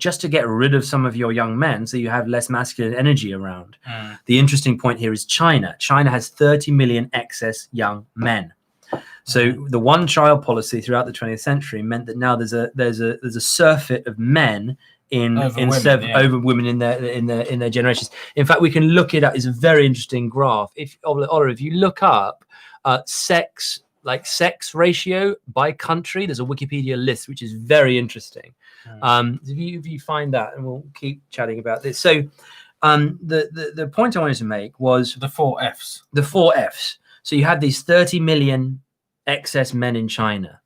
just to get rid of some of your young men so you have less masculine energy around. The interesting point here is China. China has 30 million excess young men. So the one-child policy throughout the 20th century meant that now there's a surfeit of men over women in their generations. In fact, we can look it up. It's a very interesting graph. If you look up sex ratio by country, there's a Wikipedia list which is very interesting. If you find that, and we'll keep chatting about this. So the point I wanted to make was the 4 Fs. The 4 Fs. So you had these 30 million excess men in China.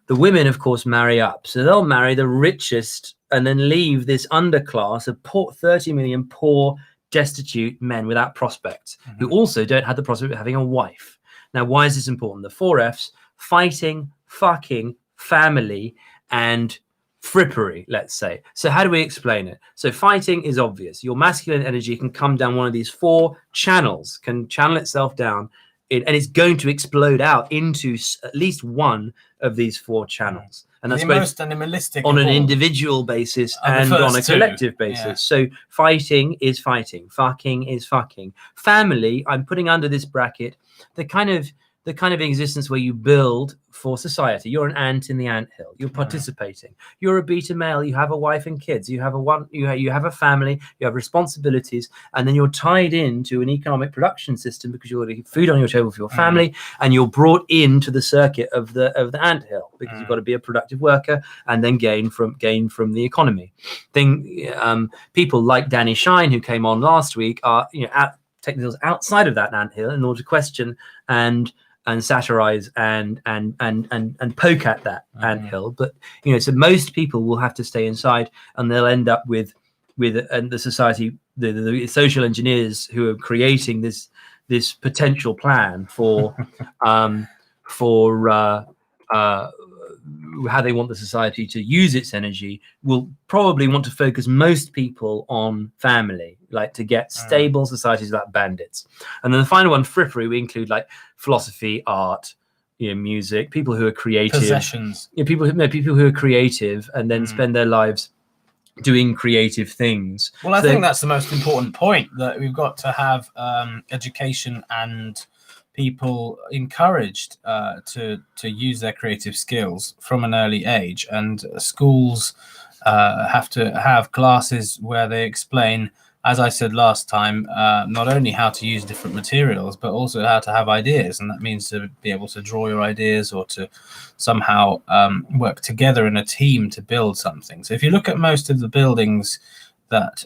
The women, of course, marry up. So they'll marry the richest and then leave this underclass of 30 million poor, destitute men without prospects, who also don't have the prospect of having a wife. Now, why is this important? The 4 Fs: fighting, fucking, family, and frippery, let's say. So how do we explain it? So fighting is obvious. Your masculine energy can come down one of these 4 channels, can channel itself down, and it's going to explode out into at least one of these 4 channels. And that's the most animalistic on an individual basis and on a collective basis. Yeah. So fighting is fighting, fucking is fucking. Family, I'm putting under this bracket the kind of existence where you build for society. You're an ant in the anthill. You're participating. You're a beta male. You have a wife and kids. You have a family. You have responsibilities, and then you're tied into an economic production system because you're going to keep food on your table for your family, and you're brought into the circuit of the anthill because you've got to be a productive worker and then gain from the economy. People like Danny Shine, who came on last week, are taking themselves outside of that anthill in order to question and satirize and poke at that anthill. But so most people will have to stay inside, and they'll end up with the society, the social engineers who are creating this potential plan for how they want the society to use its energy, will probably want to focus most people on family, like to get stable societies without bandits. And then the final one, frippery, we include like philosophy, art, music, people who are creative, possessions, people who are creative and then spend their lives doing creative things. Well, I think that's the most important point, that we've got to have education and people encouraged to use their creative skills from an early age, and schools have to have classes where they explain, as I said last time, not only how to use different materials, but also how to have ideas. And that means to be able to draw your ideas or to somehow work together in a team to build something. So if you look at most of the buildings that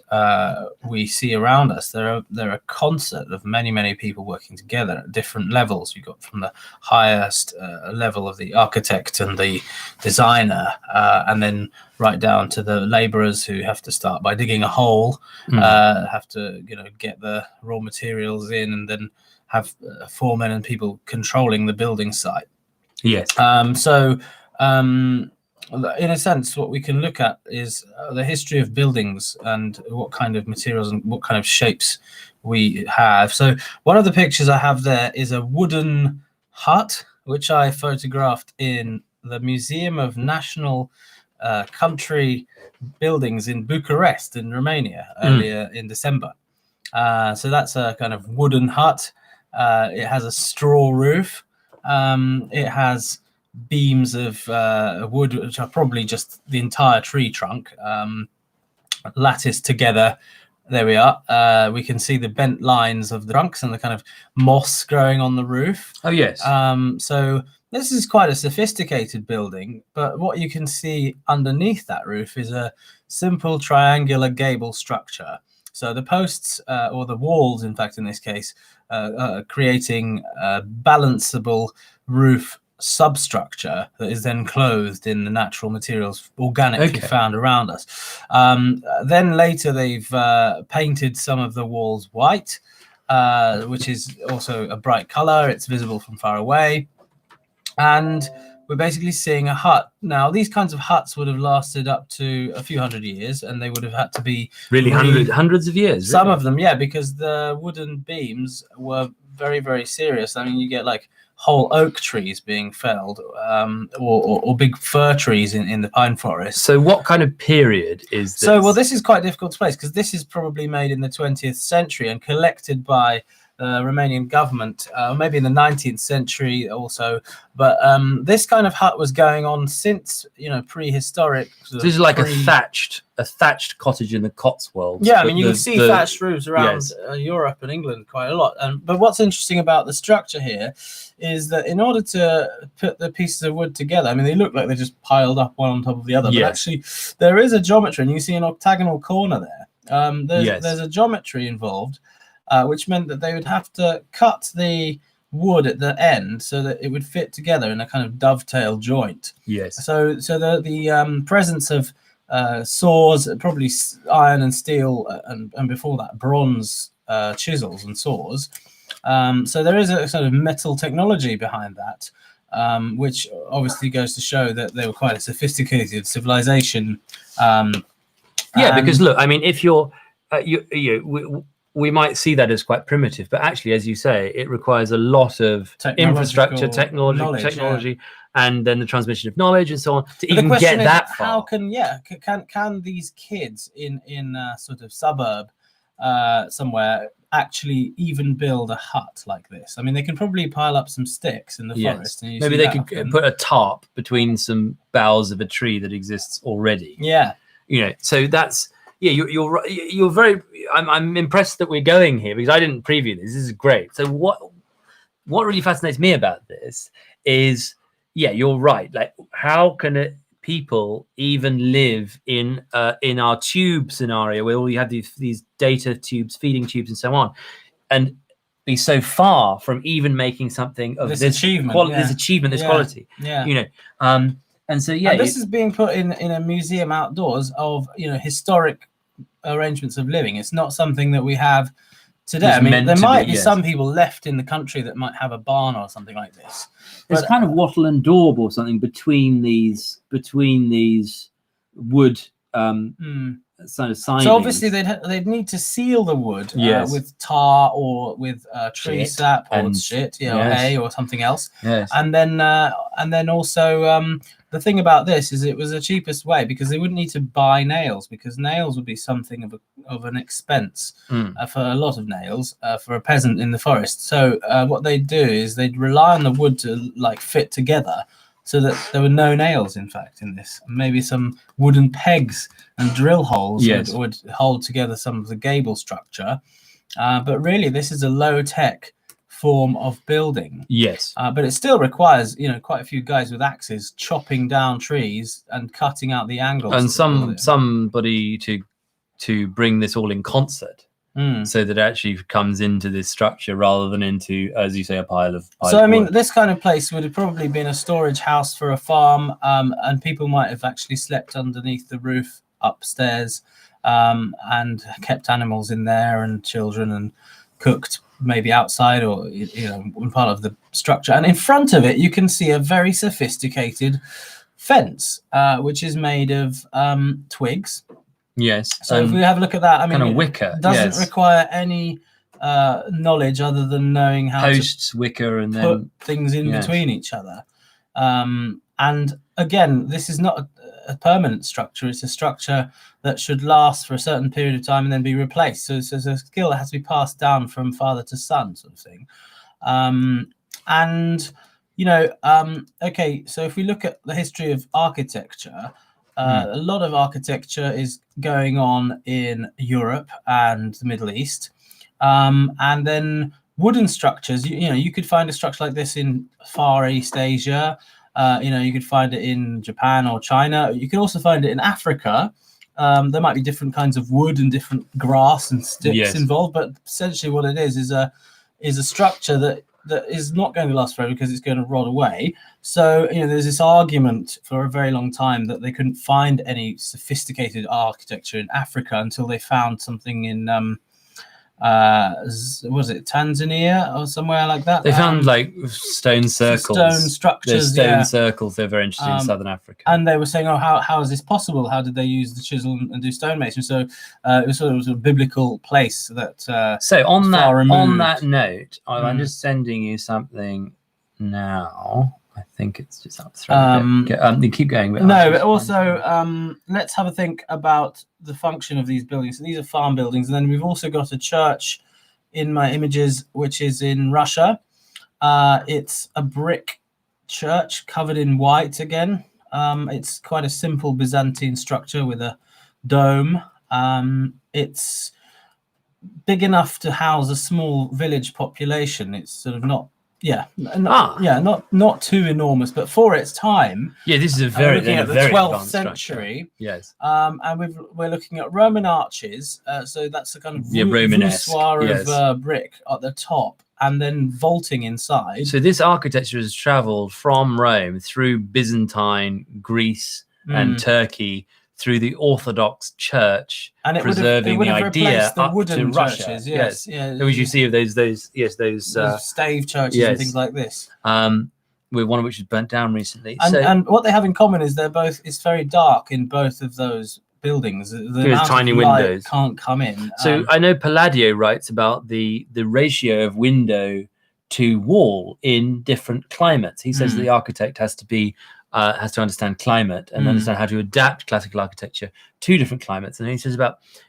we see around us, they're a concert of many people working together at different levels. You've got from the highest level of the architect and the designer, and then right down to the laborers who have to start by digging a hole, have to get the raw materials in, and then have foremen and people controlling the building site. Yes. In a sense, what we can look at is the history of buildings and what kind of materials and what kind of shapes we have. So one of the pictures I have there is a wooden hut, which I photographed in the Museum of National Country Buildings in Bucharest in Romania earlier in December. So that's a kind of wooden hut. It has a straw roof. It has beams of wood, which are probably just the entire tree trunk, latticed together. There we are. We can see the bent lines of the trunks and the kind of moss growing on the roof. Oh, yes. So this is quite a sophisticated building, but what you can see underneath that roof is a simple triangular gable structure. So the posts, or the walls, in fact, in this case, creating a balanceable roof substructure that is then clothed in the natural materials organically found around us. Then later they've painted some of the walls white, which is also a bright color. It's visible from far away. And we're basically seeing a hut. Now, these kinds of huts would have lasted up to a few hundred years, and they would have had to be really hundreds of years. Some of them, yeah, because the wooden beams were very, very serious. I mean, you get like whole oak trees being felled, or big fir trees in the pine forest. So what kind of period is this? So, well, this is quite difficult to place because this is probably made in the 20th century and collected by the Romanian government, maybe in the 19th century also. But this kind of hut was going on since, prehistoric. This is like a thatched cottage in the Cotswolds. Yeah, I mean, you can see thatched roofs around Europe and England quite a lot. But what's interesting about the structure here is that in order to put the pieces of wood together, I mean, they look like they're just piled up one on top of the other, but actually there is a geometry, and you see an octagonal corner there. There's a geometry involved, which meant that they would have to cut the wood at the end so that it would fit together in a kind of dovetail joint. Yes. So the presence of saws, probably iron and steel, and before that bronze chisels and saws. So there is a sort of metal technology behind that, which obviously goes to show that they were quite a sophisticated civilization. Because look, I mean, if you're we might see that as quite primitive, but actually, as you say, it requires a lot of infrastructure, technology, and then the transmission of knowledge and so on to even get that far. How can these kids in a sort of suburb somewhere actually even build a hut like this? I mean, they can probably pile up some sticks in the forest. And maybe they could put a tarp between some boughs of a tree that exists already. Yeah, so that's. Yeah, you're very. I'm impressed that we're going here because I didn't preview this. This is great. So what really fascinates me about this is, you're right. Like, how can people even live in our tube scenario where all you have these data tubes, feeding tubes, and so on, and be so far from even making something of this achievement, this quality. Yeah. And so, and this is being put in a museum outdoors of, historic arrangements of living. It's not something that we have today. I mean, there might be some people left in the country that might have a barn or something like this. There's kind of wattle and daub or something between these wood sort of sidings. So obviously they'd need to seal the wood with tar or with tree sap or or hay or something else. Yes. And then also the thing about this is it was the cheapest way because they wouldn't need to buy nails, because nails would be something of an expense for a lot of nails for a peasant in the forest. So what they'd do is they'd rely on the wood to fit together, so that there were no nails, in fact, in this. Maybe some wooden pegs and drill holes would hold together some of the gable structure. But really, this is a low-tech form of building. Yes. But it still requires, quite a few guys with axes chopping down trees and cutting out the angles. And somebody to bring this all in concert. So that it actually comes into this structure rather than into, as you say, a pile of wood. This kind of place would have probably been a storage house for a farm, and people might have actually slept underneath the roof upstairs, and kept animals in there and children, and cooked maybe outside or one part of the structure. And in front of it, you can see a very sophisticated fence, which is made of twigs. Yes. So if we have a look at that, I mean, kind of wicker. It doesn't require any knowledge other than knowing how to wicker and put then things in between each other. And again, this is not a permanent structure. It's a structure that should last for a certain period of time and then be replaced. So it's a skill that has to be passed down from father to son, sort of thing. Okay, so if we look at the history of architecture, a lot of architecture is going on in Europe and the Middle East. And then wooden structures, you could find a structure like this in Far East Asia. You could find it in Japan or China. You could also find it in Africa. There might be different kinds of wood and different grass and sticks involved, but essentially what it is a structure that is not going to last forever because it's going to rot away. So, there's this argument for a very long time that they couldn't find any sophisticated architecture in Africa until they found something in was it Tanzania or somewhere like that? They found like stone circles, stone structures. There's stone circles. They're very interested in Southern Africa. And they were saying, "Oh, how is this possible? How did they use the chisel and do stonemasonry?" So it was sort of a biblical place that. So on that note, I'm just sending you something now. I think it's just up. You keep going. But also let's have a think about the function of these buildings. So these are farm buildings, and then we've also got a church in my images, which is in Russia. It's a brick church covered in white again. It's quite a simple Byzantine structure with a dome. It's big enough to house a small village population. It's sort of not not too enormous, but for its time. Yeah, this is looking at the 12th century. Yes, and we're looking at Roman arches. So that's a kind of voussoir of brick at the top, and then vaulting inside. So this architecture has travelled from Rome through Byzantine, Greece, and Turkey, through the Orthodox Church, and preserving the idea the up wooden to Russia. Churches, yes. Which you see of those stave churches and things like this. With one of which was burnt down recently. And what they have in common is it's very dark in both of those buildings. There's tiny windows can't come in. So I know Palladio writes about the ratio of window to wall in different climates. He says the architect has to understand climate and understand how to adapt classical architecture to different climates. And he says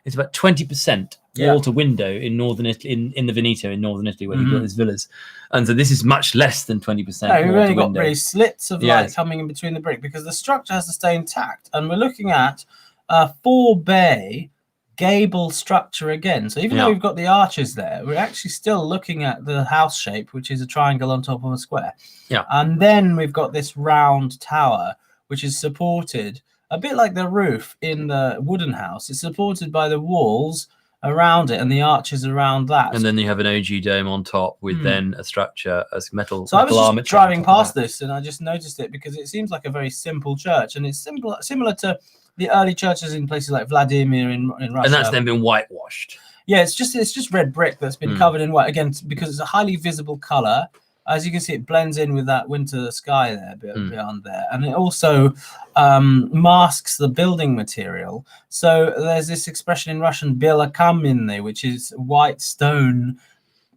it's about 20% wall to window in northern Italy, in the Veneto in northern Italy, where he built his villas. And so this is much less than 20%. No, we've only got really slits of light coming in between the brick, because the structure has to stay intact. And we're looking at a 4-bay gable structure again. So even though we've got the arches there, we're actually still looking at the house shape, which is a triangle on top of a square. Yeah. And then we've got this round tower, which is supported a bit like the roof in the wooden house. It's supported by the walls around it and the arches around that. And then you have an OG dome on top with then a structure as metal. So I was just driving past this and I just noticed it, because it seems like a very simple church, and it's similar to the early churches in places like Vladimir in Russia. And that's then been whitewashed. Yeah, it's just red brick that's been covered in white, again, because it's a highly visible color. As you can see, it blends in with that winter sky there beyond there, and it also masks the building material. So there's this expression in Russian, "Bela kamenny," which is white stone.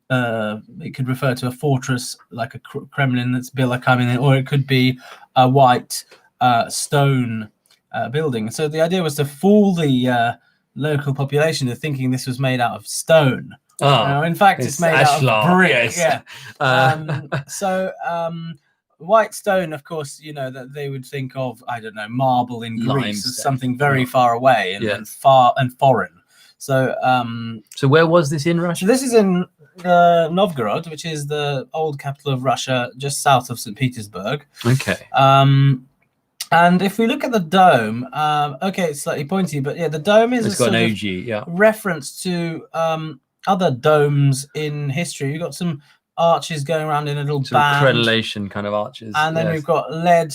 It could refer to a fortress like a Kremlin, that's Bela kamenny, or it could be a white stone building. So the idea was to fool the local population into thinking this was made out of stone. In fact, it's made out of brick. Yes. White stone, of course, that they would think of, I don't know, marble in Greece as something very far away and far and foreign. So where was this in Russia? This is in Novgorod, which is the old capital of Russia, just south of St. Petersburg. Okay. And if we look at the dome, it's slightly pointy, but the dome is got an OG, reference to other domes in history. You've got some arches going around in a little band. Crenellation kind of arches. And then we've got lead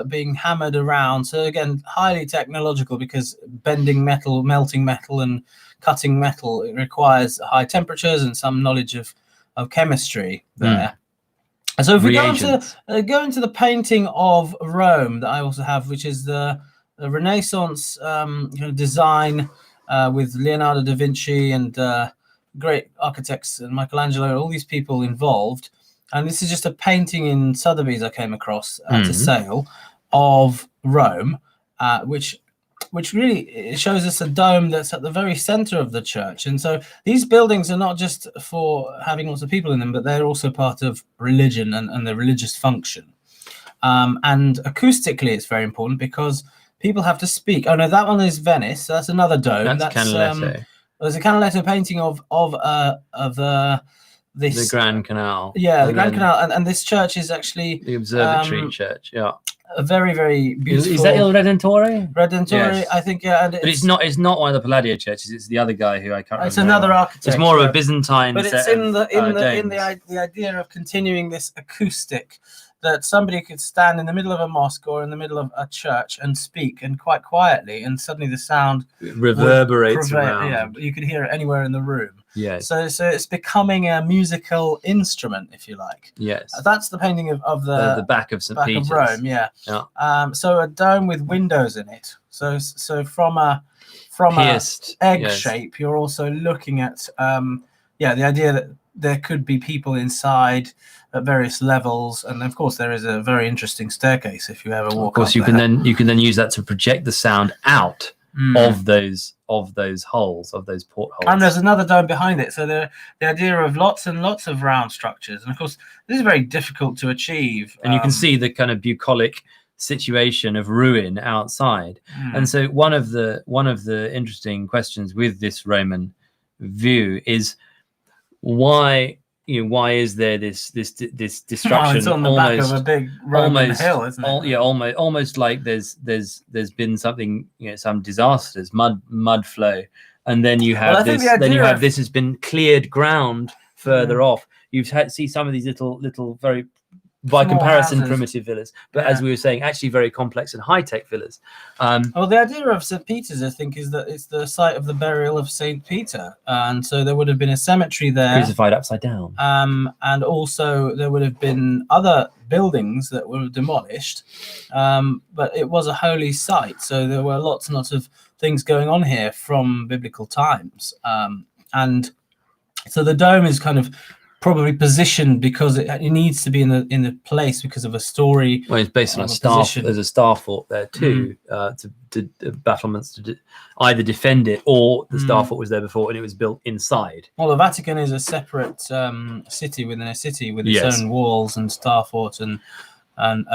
being hammered around. So again, highly technological, because bending metal, melting metal and cutting metal, it requires high temperatures and some knowledge of chemistry there. So if we go into the painting of Rome that I also have, which is the Renaissance design with Leonardo da Vinci and great architects and Michelangelo, all these people involved. And this is just a painting in Sotheby's I came across at a sale of Rome, which really shows us a dome that's at the very center of the church. And so these buildings are not just for having lots of people in them, but they're also part of religion and the religious function. And acoustically, it's very important, because people have to speak. Oh no, that one is Venice. So that's another dome. That's Canaletto. There's a Canaletto painting of this the Grand Canal. Yeah, the Grand Canal, and this church is actually the Observatory Church. Yeah, a very, very beautiful. Is that Il Redentore? Redentore, yes. I think. Yeah, but it's not one of the Palladio churches. It's the other guy who I can't remember. It's another architect. It's more of a Byzantine. But it's in the idea of continuing this acoustic that somebody could stand in the middle of a mosque or in the middle of a church and speak, and quite quietly, and suddenly the sound reverberates around. Yeah, you could hear it anywhere in the room. Yes. So it's becoming a musical instrument, if you like. Yes. That's the painting of the back of St. Peter's. Of Rome, yeah. So a dome with windows in it. So from a pierced egg shape, you're also looking at the idea that there could be people inside at various levels, and of course there is a very interesting staircase if you ever walk. Of course, you can then use that to project the sound out of those holes, of those portholes. And there's another dome behind it. So the idea of lots and lots of round structures, and of course this is very difficult to achieve. And you can see the kind of bucolic situation of ruin outside. And so one of the interesting questions with this Roman view is why is there this destruction? Well, it's on the back of a big Roman hill, isn't it? Almost like there's been something, some disasters, mud flow, and then you have this has been cleared ground further off. You've see some of these little very, by comparison, houses. Primitive villas, but as we were saying, actually very complex and high-tech villas. Well, the idea of St. Peter's, I think, is that it's the site of the burial of St. Peter, and so there would have been a cemetery there, crucified upside down. And also there would have been other buildings that were demolished, but it was a holy site, so there were lots and lots of things going on here from biblical times, and so the dome is kind of probably positioned because it needs to be in the place because of a story. Well, it's based on a star. There's a star fort there too, to battlements to either defend it, or the star fort was there before and it was built inside. Well, the Vatican is a separate city within a city with its own walls and star fort and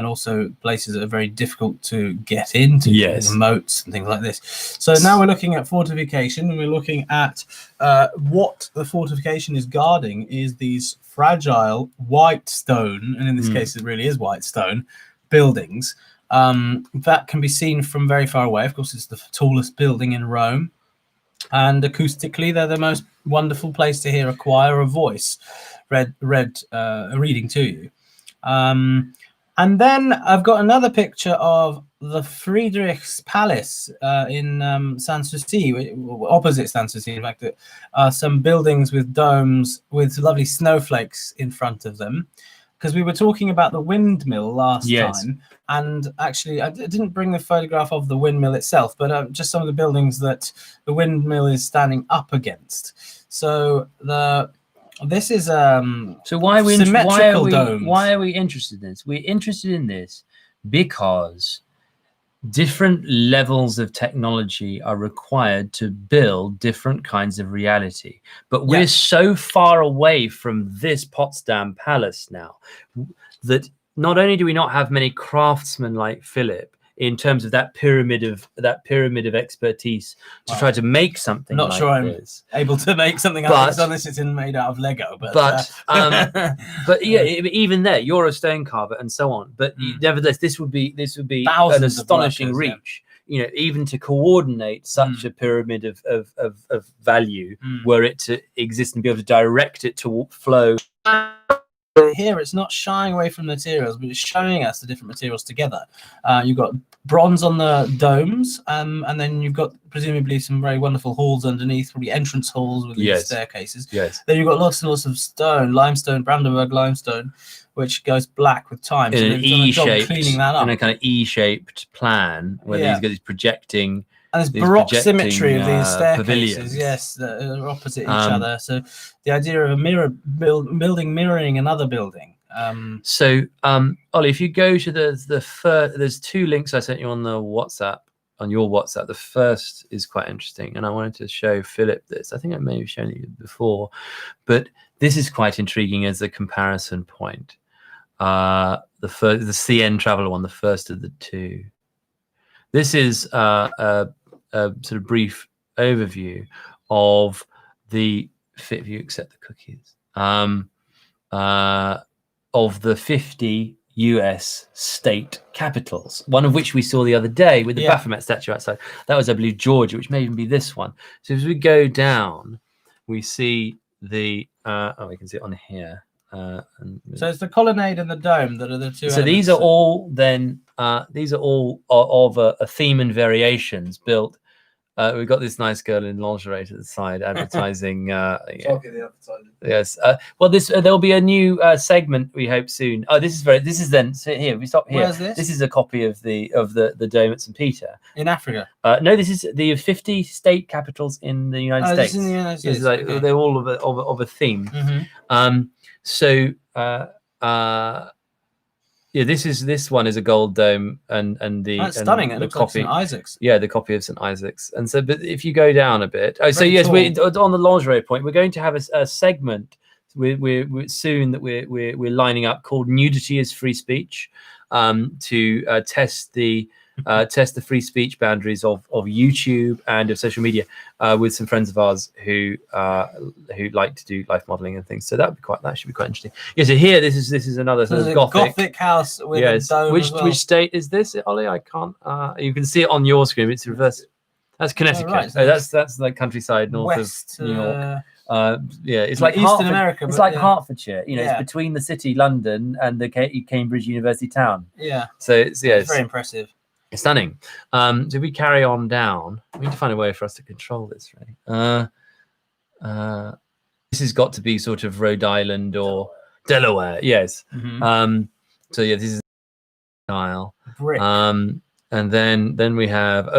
also places that are very difficult to get into, moats and things like this. So now we're looking at fortification, and we're looking at what the fortification is guarding is these fragile white stone, and in this case it really is white stone, buildings that can be seen from very far away. Of course, it's the tallest building in Rome, and acoustically they're the most wonderful place to hear a choir of voice reading to you. And then I've got another picture of the Friedrich's Palace in Sanssouci, opposite Sanssouci. In fact, there are some buildings with domes with lovely snowflakes in front of them. Because we were talking about the windmill last time, and actually I didn't bring the photograph of the windmill itself, but just some of the buildings that the windmill is standing up against. So this is so why are we interested in this? We're interested in this because different levels of technology are required to build different kinds of reality. But we're so far away from this Potsdam Palace now that not only do we not have many craftsmen like Philip in terms of that pyramid of expertise to try to make something. Not like sure I'm this. Able to make something like this unless it's made out of Lego. But even there, you're a stone carver and so on. But nevertheless, this would be an astonishing reach. Even to coordinate such a pyramid of value, were it to exist and be able to direct it to flow. Here it's not shying away from materials, but it's showing us the different materials together. You've got bronze on the domes, and then you've got presumably some very wonderful halls underneath, probably entrance halls with these staircases. Then you've got lots and lots of stone, limestone, Brandenburg limestone, which goes black with time. In an E-shaped, cleaning that up in a kind of E-shaped plan where these guys projecting. And there's Baroque symmetry of these staircases, that are opposite each other. So the idea of a building mirroring another building. So, Ollie, if you go to the first, there's two links I sent you on your WhatsApp. The first is quite interesting, and I wanted to show Philip this. I think I may have shown you before, but this is quite intriguing as a comparison point. The CN Traveller one, the first of the two. This is a sort of brief overview of the if you accept the cookies of the 50 US state capitals, one of which we saw the other day with the Baphomet statue outside. That was, I believe, Georgia, which may even be this one. So as we go down, we see the we can see it on here. So it's the colonnade and the dome that are the two. So these are all then these are all of a theme and variations built. We've got this nice girl in lingerie to the side advertising. Yes. Well, there'll be a new segment we hope soon. Oh, this is then. So here we stop here. Where's this? This is a copy of the dome at St. Peter in Africa. No, this is the 50 state capitals in the United States. This is in the United States. Like, okay. They're all of a theme. Mm-hmm. So yeah, this one is a gold dome and the That's stunning. And it the looks copy. like St. Isaac's. Yeah, the copy of St. Isaac's. And so, but if you go down a bit, so yes, tall. we're on the lingerie point. We're going to have a segment. We're soon that we're lining up called "Nudity is Free Speech," to test the free speech boundaries of YouTube and of social media with some friends of ours who like to do life modeling and things. So that should be quite interesting. Yeah. So here, this is another sort of Gothic house with a dome. Which state is this, Ollie? I can't. You can see it on your screen. It's reversed. That's Connecticut. Oh, right. So that's like countryside north of New York. Yeah, it's like Eastern America. It's like Hertfordshire. You know, Yeah. it's between the city London and the Cambridge University town. Yeah. So it's very impressive. It's stunning. So if we carry on down, we need to find a way for us to control this, right? This has got to be sort of Rhode Island or Delaware. Yes. Mm-hmm. So yeah, this is Isle. Brick. And then we have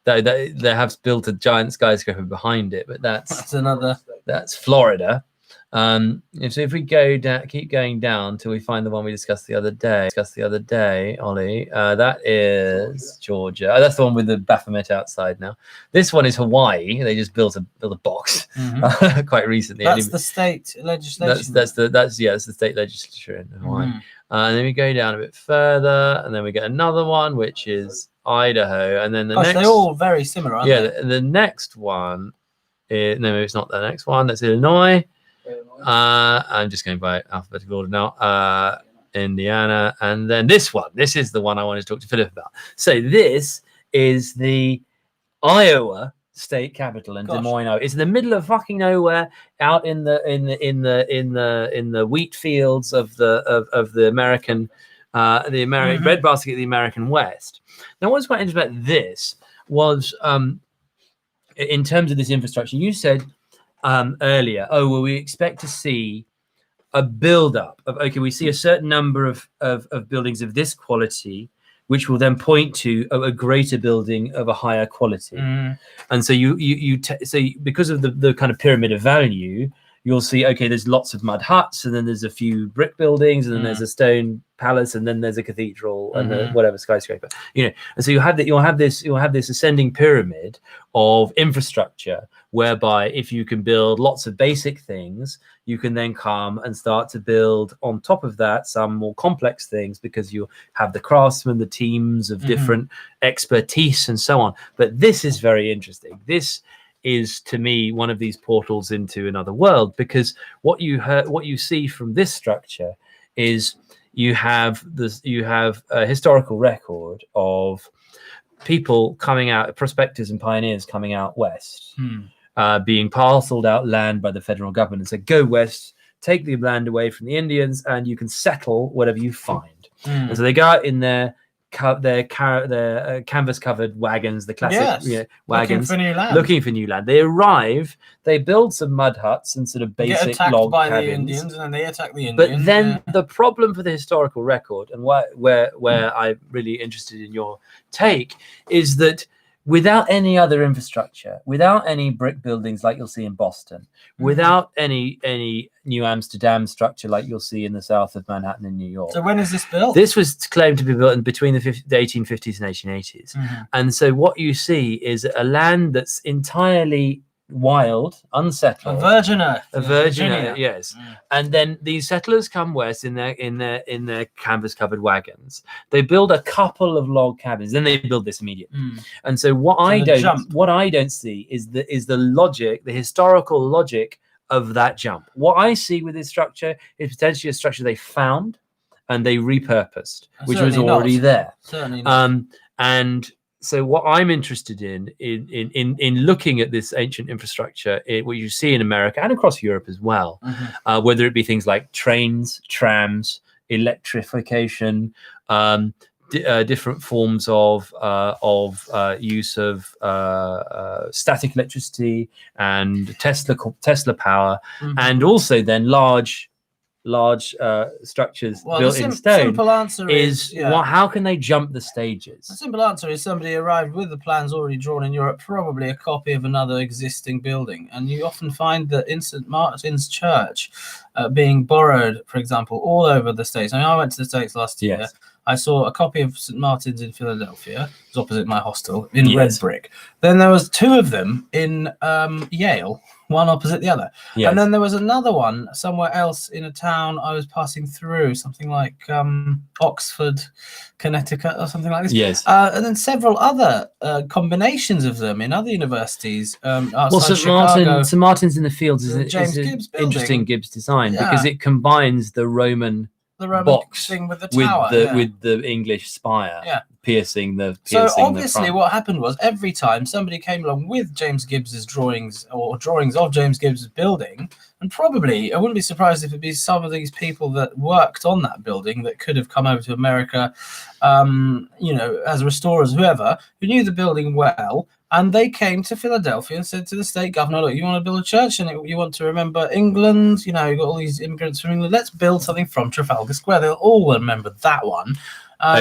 they have built a giant skyscraper behind it, but that's Florida. So if we go down, keep going down till we find the one we discussed the other day, Ollie, that is Georgia. That's the one with the Baphomet outside now. This one is Hawaii. They just built a box quite recently. That's the state legislation. That's the state legislature in Hawaii. And then we go down a bit further, and then we get another one, which is Idaho, and then they're all very similar, aren't they? Yeah, the next one is it's not the next one. That's Illinois. I'm just going by alphabetical order now. Indiana, and then this one. This is the one I wanted to talk to Philip about. So this is the Iowa state capital in Des Moines. It's in the middle of fucking nowhere, out in the wheat fields of the American breadbasket of the American West. Now, what's quite interesting about this was, in terms of this infrastructure, you said earlier, we expect to see a build-up of, we see a certain number of buildings of this quality, which will then point to a greater building of a higher quality. And so so because of the kind of pyramid of value, you'll see, there's lots of mud huts, and then there's a few brick buildings, and then there's a stone palace, and then there's a cathedral, and whatever skyscraper, and so you'll have this ascending pyramid of infrastructure, whereby if you can build lots of basic things, you can then come and start to build on top of that some more complex things, because you have the craftsmen, the teams of different expertise, and so on. But this is very interesting. This is, to me, one of these portals into another world, because what you see from this structure is you have a historical record of people coming out, prospectors and pioneers coming out west, being parceled out land by the federal government and said, go west, take the land away from the Indians, and you can settle whatever you find. And so they go out in their canvas-covered wagons, the classic wagons, looking for new land. They arrive, they build some mud huts and sort of basic log by cabins. the Indians, and then they attack the Indians. But then the problem for the historical record, and where I'm really interested in your take, is that without any other infrastructure, without any brick buildings like you'll see in Boston, without any New Amsterdam structure like you'll see in the south of Manhattan in New York. So when is this built? This was claimed to be built in between the 1850s and 1880s. And so what you see is a land that's entirely wild, unsettled, a virgin earth, yes. And then these settlers come west in their canvas-covered wagons. They build a couple of log cabins, then they build this immediately. And so what I don't see is the logic, the historical logic of that jump. What I see with this structure is potentially a structure they found and they repurposed, which was already there. Certainly not. And so what I'm interested in looking at this ancient infrastructure, what you see in America and across Europe as well, whether it be things like trains, trams, electrification, different forms of use of static electricity and Tesla power, and also then large structures built in stone. Simple answer is how can they jump the stages? The simple answer is somebody arrived with the plans already drawn in Europe, probably a copy of another existing building. And you often find that in St. Martin's Church being borrowed, for example, all over the States. I mean, I went to the States last year. I saw a copy of St. Martin's in Philadelphia. It was opposite my hostel in red brick. Then there was 2 of them in Yale, one opposite the other. And then there was another one somewhere else in a town I was passing through, something like Oxford, Connecticut, or something like this. And then several other combinations of them in other universities. St. Martin's in the Fields is an interesting Gibbs design because it combines the Roman box thing with the tower, with the English spire piercing the. So obviously, what happened was every time somebody came along with James Gibbs's drawings or drawings of James Gibbs's building, and probably I wouldn't be surprised if it'd be some of these people that worked on that building that could have come over to America, as restorers, whoever who knew the building well. And they came to Philadelphia and said to the state governor, look, you want to build a church and you want to remember England, you've got all these immigrants from England, let's build something from Trafalgar Square. They'll all remember that one.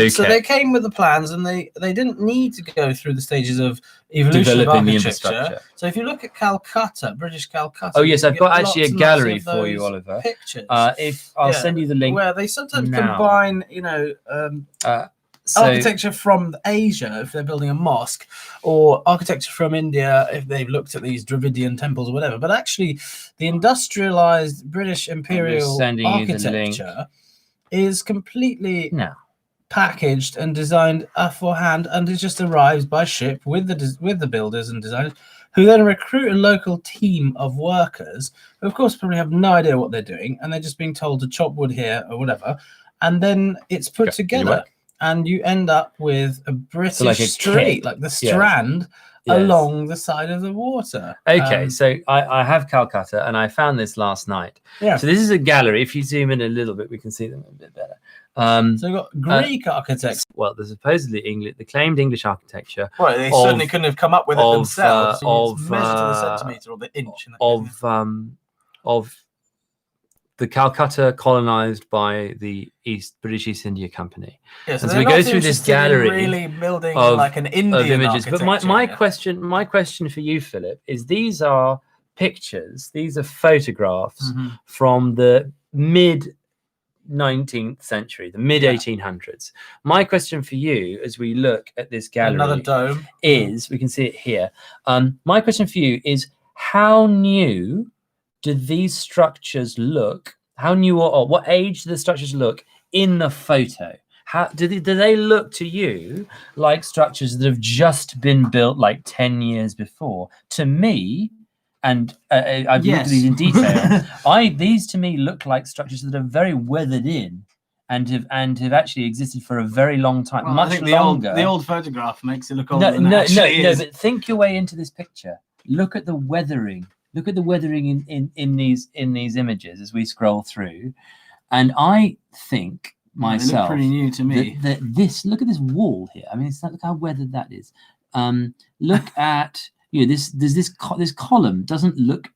So they came with the plans, and they didn't need to go through the stages of evolution of architecture. So if you look at Calcutta, British Calcutta. Oh yes, I've got actually a gallery for you, Oliver. Pictures. I'll send you the link. Where they sometimes combine, architecture from Asia if they're building a mosque, or architecture from India if they've looked at these Dravidian temples or whatever. But actually, the industrialized British imperial architecture is completely packaged and designed for hand, and it just arrives by ship with the builders and designers, who then recruit a local team of workers who, of course, probably have no idea what they're doing, and they're just being told to chop wood here or whatever, and then it's put together. And you end up with a British street, like the Strand, along the side of the water. Okay, so I have Calcutta, and I found this last night. So this is a gallery. If you zoom in a little bit, we can see them a bit better. So you've got Greek architects. Well, there's supposedly the claimed English architecture. Well, they certainly couldn't have come up with it themselves. Measured to the centimetre or the inch. Of the Calcutta colonized by the British East India Company. So we go through this gallery really building like an Indian images. But my question for you, Philip, is these are pictures, these are photographs from the mid 19th century, the mid 1800s. My question for you, as we look at this gallery, another dome, is we can see it here. My question for you is, how new do these structures look? How new or what age do the structures look in the photo? How do they look to you like structures that have just been built like 10 years before? To me, and I've looked at these in detail, these to me look like structures that are very weathered in and have actually existed for a very long time, much longer. The old photograph makes it look older than no, is. But think your way into this picture. Look at the weathering. Look at the weathering in these images as we scroll through, and I think myself, they look pretty new to me. Look at this wall here. I mean, look how weathered that is. Look at this column doesn't look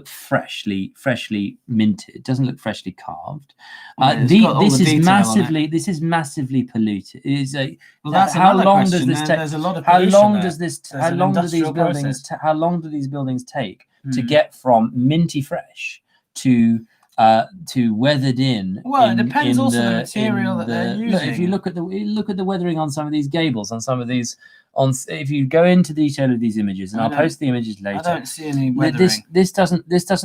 freshly minted. Doesn't look freshly carved. This is massively polluted. How long does this take? There's a lot of how long does these buildings take to get from minty fresh to weathered in? Well, it depends also the material that they're using. Look, if you look at the weathering on some of these gables, on some of these, if you go into detail of these images, and I'll post the images later. I don't see any weathering. This doesn't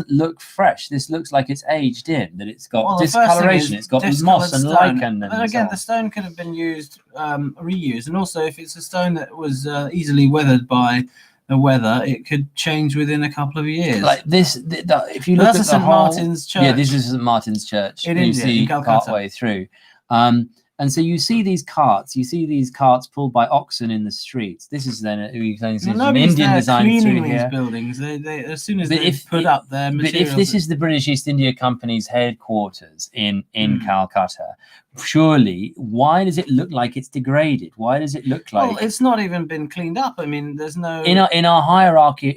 look fresh. This looks like it's aged in. That it's got discoloration. It's got moss and lichen. And again, the stone could have been used, reused, and also if it's a stone that was easily weathered by the weather, it could change within a couple of years. Like this, if you look at St. Martin's Church. Yeah, this is St. Martin's Church. In you India, see in Calcutta. partway through, and And so you see these carts pulled by oxen in the streets. This is then an Indian design through here. Buildings. They as soon as they put up their materials. But if this is the British East India Company's headquarters in Calcutta, surely why does it look like it's degraded? Why does it look like? Well, it's not even been cleaned up. I mean, there's no in our hierarchy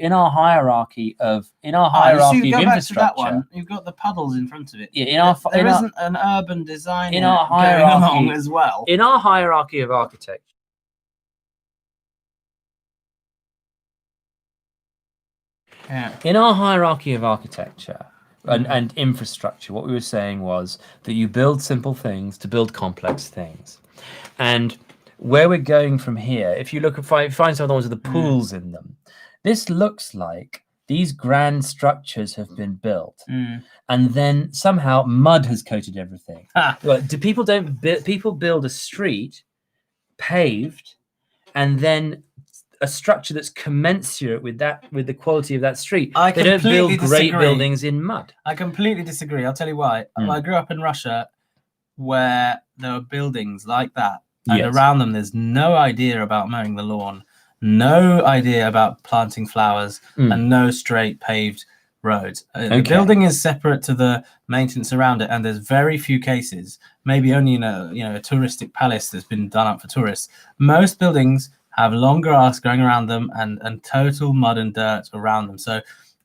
of infrastructure. That one, you've got the puddles in front of it. Yeah, there isn't an urban design in our hierarchy going along as well. In our hierarchy of architecture. Yeah. In our hierarchy of architecture and infrastructure, what we were saying was that you build simple things to build complex things. And where we're going from here, if you look at find some of the ones with the pools in them, this looks like these grand structures have been built, and then somehow mud has coated everything. Well, people build a street paved, and then a structure that's commensurate with the quality of that street. They don't build great buildings in mud. I completely disagree. I'll tell you why. I grew up in Russia, where there were buildings like that, and around them there's no idea about mowing the lawn, no idea about planting flowers, and no straight paved roads. The building is separate to the maintenance around it, and there's very few cases, maybe only in a touristic palace that's been done up for tourists. Most buildings have long grass growing around them and total mud and dirt around them. So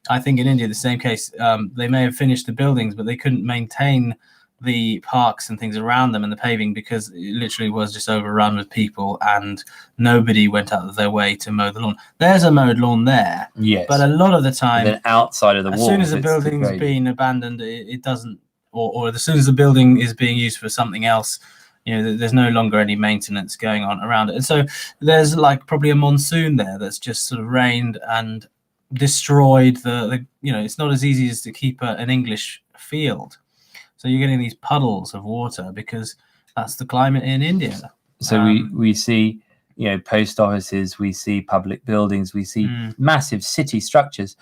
I think in India, the same case, they may have finished the buildings, but they couldn't maintain the parks and things around them and the paving, because it literally was just overrun with people and nobody went out of their way to mow the lawn. There's a mowed lawn there, yes, but a lot of the time, then outside of the walls, as soon as the building's been abandoned, it doesn't, or as soon as the building is being used for something else, there's no longer any maintenance going on around it. And so there's like probably a monsoon there that's just sort of rained and destroyed the it's not as easy as to keep an English field. So you're getting these puddles of water because that's the climate in India. So we see, post offices, we see public buildings, we see massive city structures,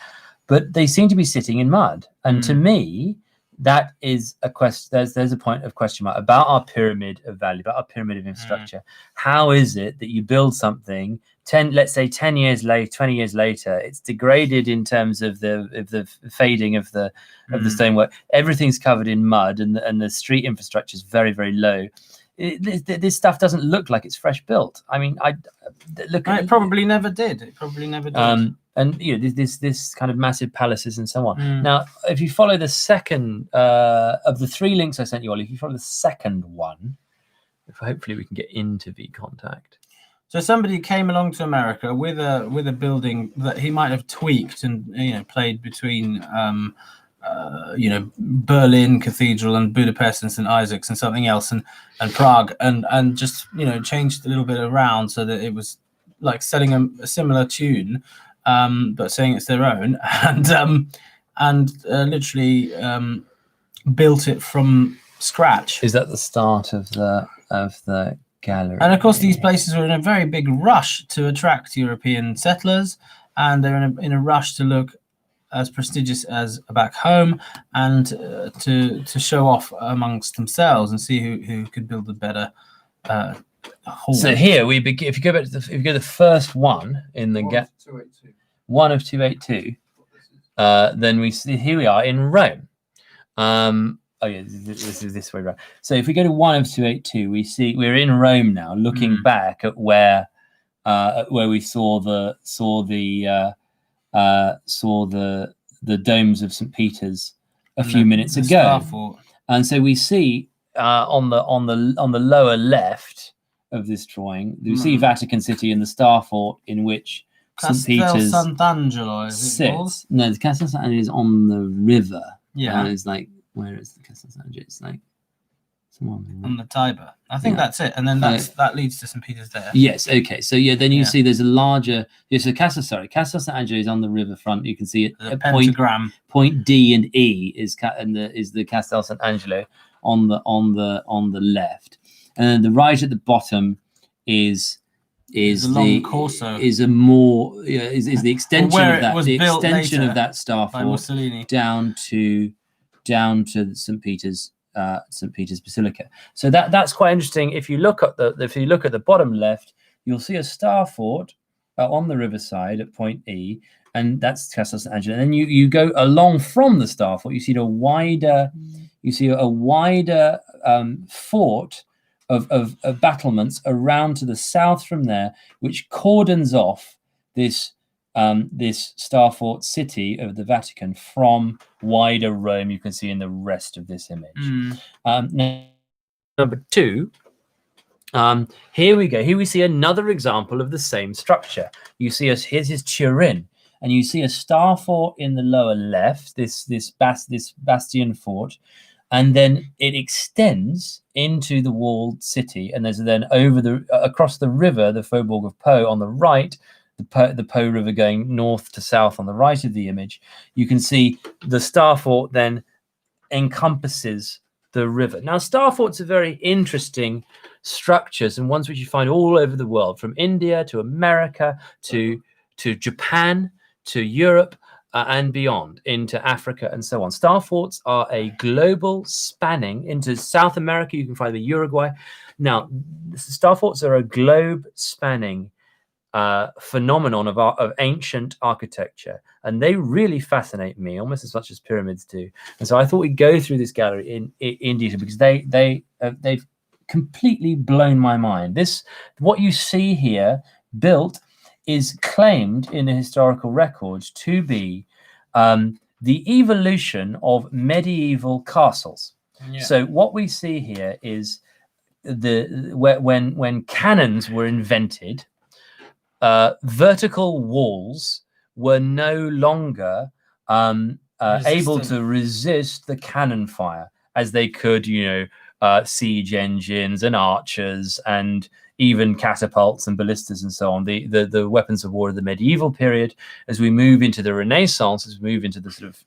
but they seem to be sitting in mud. And to me, that is a question. There's a point of question mark about our pyramid of value, about our pyramid of infrastructure. How is it that you build something 10 years later, 20 years later, it's degraded in terms of the fading of the stonework. Everything's covered in mud, and the street infrastructure is very, very low. This stuff doesn't look like it's fresh built. I mean, it probably never did. It probably never did. And this kind of massive palaces and so on. Now, if you follow the second of the three links I sent you, Ollie, if you follow the second one, hopefully we can get into VContact. So somebody came along to America with a building that he might have tweaked and played between Berlin Cathedral and Budapest and St. Isaac's and something else and Prague and just changed a little bit around so that it was like setting a similar tune, but saying it's their own, and literally built it from scratch. Is that the start of the gallery? And of course, these places were in a very big rush to attract European settlers, and they're in a rush to look as prestigious as back home, and to show off amongst themselves and see who could build a better hall. So here we begin. If you go back to the first one in the one of 282, then we see here we are in Rome. This is this way around. So if we go to 1 of 282, we see we're in Rome now, looking back at where we saw the domes of St. Peter's a few minutes ago, and so we see on the lower left of this drawing, we see Vatican City and the Star Fort in which St. Peter's Sant'Angelo sits. No, the Castel Sant'Angelo is on the river. Yeah, and it's like, where is the Castel Sant'Angelo? It's like on the Tiber. I think that's it, and then that leads to St. Peter's there. Yes. Okay. So then you see there's a larger. So Castel Sant'Angelo is on the riverfront. You can see it. The pentagram. Point D and E is the Castel Sant'Angelo on the left, and then the right at the bottom is the long Corso. Is the extension of that. The extension of that Star Fort down to St. Peter's St. Peter's Basilica. So that's quite interesting. If you look at the bottom left, you'll see a star fort on the riverside at point E, and that's Castle St. Angelo. And then you go along from the star fort, you see a wider fort of battlements around to the south from there, which cordons off this star fort city of the Vatican from wider Rome. You can see in the rest of this image. Now, number 2. Here we go. Here we see another example of the same structure. You see here's Turin, and you see a star fort in the lower left. This bastion fort. And then it extends into the walled city, and there's then across the river, the Faubourg of Pau on the right, the Po River going north to south on the right of the image. You can see the star fort then encompasses the river. Now, star forts are very interesting structures, and ones which you find all over the world, from India to America to Japan to Europe. And beyond, into Africa and so on. Star forts are a global spanning into South America. You can find the Uruguay. Now, star forts are a globe spanning phenomenon of ancient architecture, and they really fascinate me almost as much as pyramids do. And so I thought we'd go through this gallery in detail, because they've completely blown my mind. What you see here built is claimed in the historical records to be the evolution of medieval castles. Yeah. So what we see here is when cannons were invented, vertical walls were no longer able to resist the cannon fire as they could, siege engines and archers and even catapults and ballistas and so on, the weapons of war of the medieval period. As we move into the Renaissance, as we move into the sort of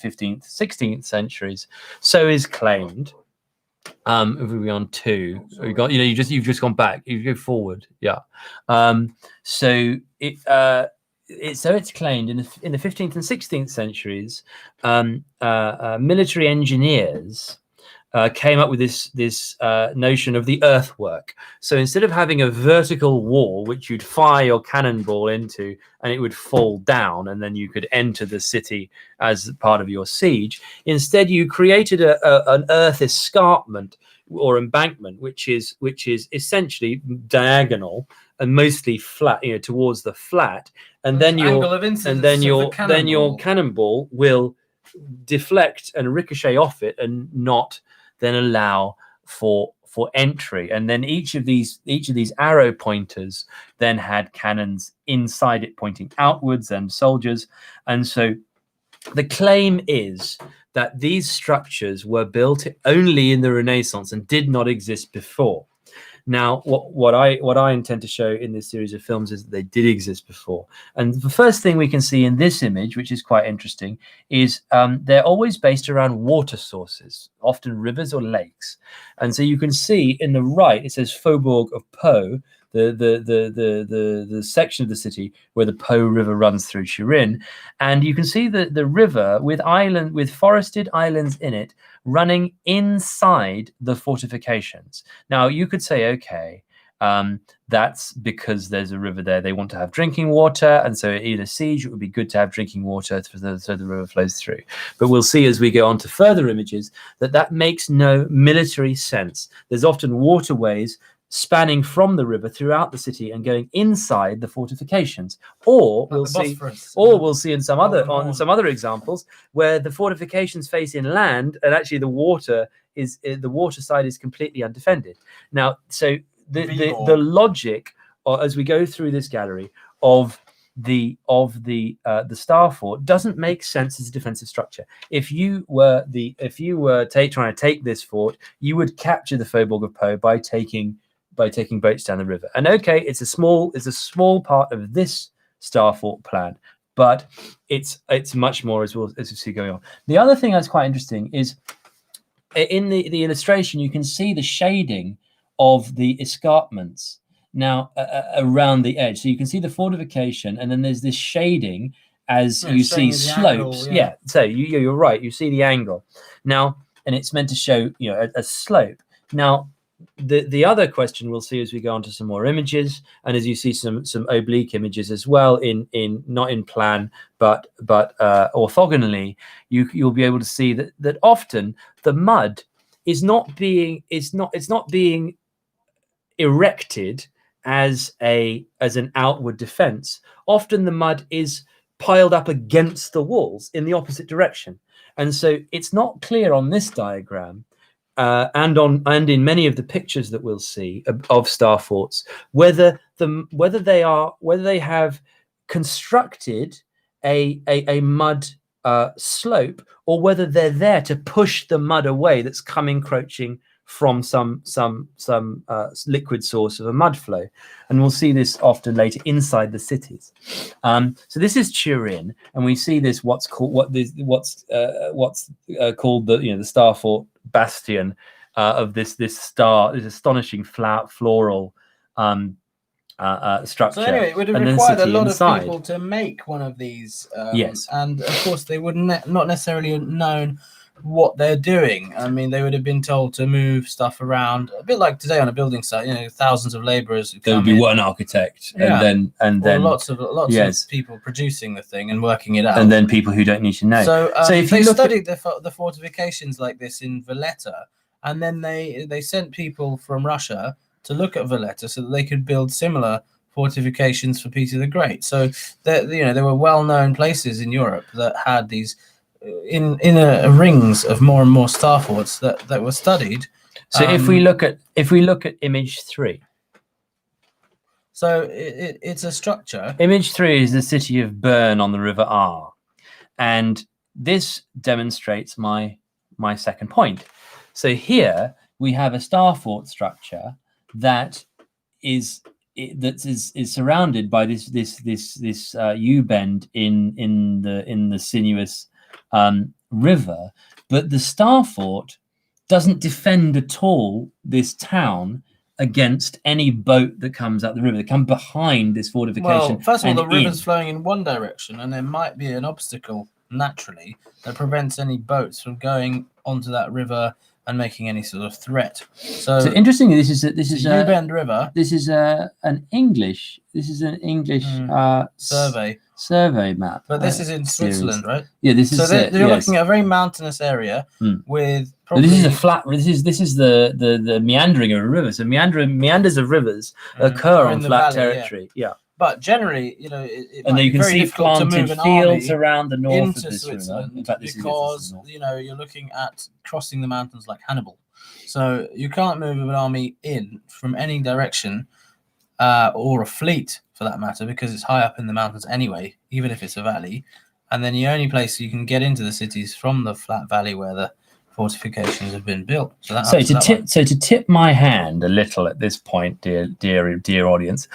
15th, 16th centuries, so is claimed. If we go on 2, we got, you've just gone back. You go forward, yeah. So it's claimed in the 15th and 16th centuries, military engineers came up with this notion of the earthwork. So instead of having a vertical wall which you'd fire your cannonball into and it would fall down and then you could enter the city as part of your siege, instead you created an earth escarpment or embankment which is essentially diagonal and mostly flat, towards the flat, and then your cannonball will deflect and ricochet off it and not then allow for entry. And then each of these arrow pointers then had cannons inside it pointing outwards and soldiers. And so the claim is that these structures were built only in the Renaissance and did not exist before. Now, what I intend to show in this series of films is that they did exist before. And the first thing we can see in this image, which is quite interesting, is they're always based around water sources, often rivers or lakes. And so you can see in the right, it says Faubourg of Pau, the section of the city where the Po River runs through Turin, and you can see the river with forested islands in it running inside the fortifications. Now you could say, okay, that's because there's a river there. They want to have drinking water, and so in a siege, it would be good to have drinking water so the river flows through. But we'll see as we go on to further images that makes no military sense. There's often waterways spanning from the river throughout the city and going inside the fortifications, or we'll see in some other examples where the fortifications face inland and actually the water side is completely undefended. Now, so the logic, as we go through this gallery, of the star fort doesn't make sense as a defensive structure. If you were trying to take this fort, you would capture the Faubourg of Pau by taking boats down the river. And okay, it's a small part of this star fort plan, but it's much more as we see going on. The other thing that's quite interesting is in the illustration, you can see the shading of the escarpments now around the edge. So you can see the fortification, and then there's this shading as you see slopes. Angle, yeah. So you're right. You see the angle. Now, and it's meant to show, you know, a slope. Now, the other question we'll see as we go on to some more images, and as you see some oblique images as well, in not in plan but orthogonally, you'll be able to see that often the mud is not being erected as an outward defense. Often the mud is piled up against the walls in the opposite direction, and so it's not clear on this diagram and in many of the pictures that we'll see of star forts whether they have constructed a mud slope, or whether they're there to push the mud away that's come encroaching from some liquid source of a mud flow. And we'll see this often later inside the cities. So this is Turin, and we see this what's called the star fort bastion of this astonishing floral structure. So anyway, it would have required a lot of people to make one of these. Yes, and of course they would not necessarily have known what they're doing. I mean, they would have been told to move stuff around, a bit like today on a building site. You know, thousands of laborers. There would be one architect, and then lots of people producing the thing and working it out, and then people who don't need to know. So if they studied the fortifications like this in Valletta, and then they sent people from Russia to look at Valletta so that they could build similar fortifications for Peter the Great. So there were well-known places in Europe that had these in rings of more and more star forts that were studied. So if we look at image 3. So it's a structure. Image 3 is the city of Bern on the River Aar, and this demonstrates my second point. So here we have a star fort structure that is surrounded by this U-bend in the sinuous river, but the star fort doesn't defend at all this town against any boat that comes up the river. They come behind this fortification. Well, first of all, the river's flowing in one direction, and there might be an obstacle naturally that prevents any boats from going onto that river and making any sort of threat. So interestingly, this is U-bend River. This is an English survey map. But this is in Switzerland, right? Yeah, this is. So they're looking at a very mountainous area with. Probably... This is a flat. This is the meandering of a river. So meanders of rivers occur on flat territory. Yeah. But generally, and then you can see planted fields around the north of this river. In fact, because you're looking at crossing the mountains like Hannibal, so you can't move an army in from any direction, or a fleet for that matter, because it's high up in the mountains anyway, even if it's a valley. And then the only place you can get into the cities from the flat valley where the fortifications have been built. So to tip my hand a little at this point, dear audience.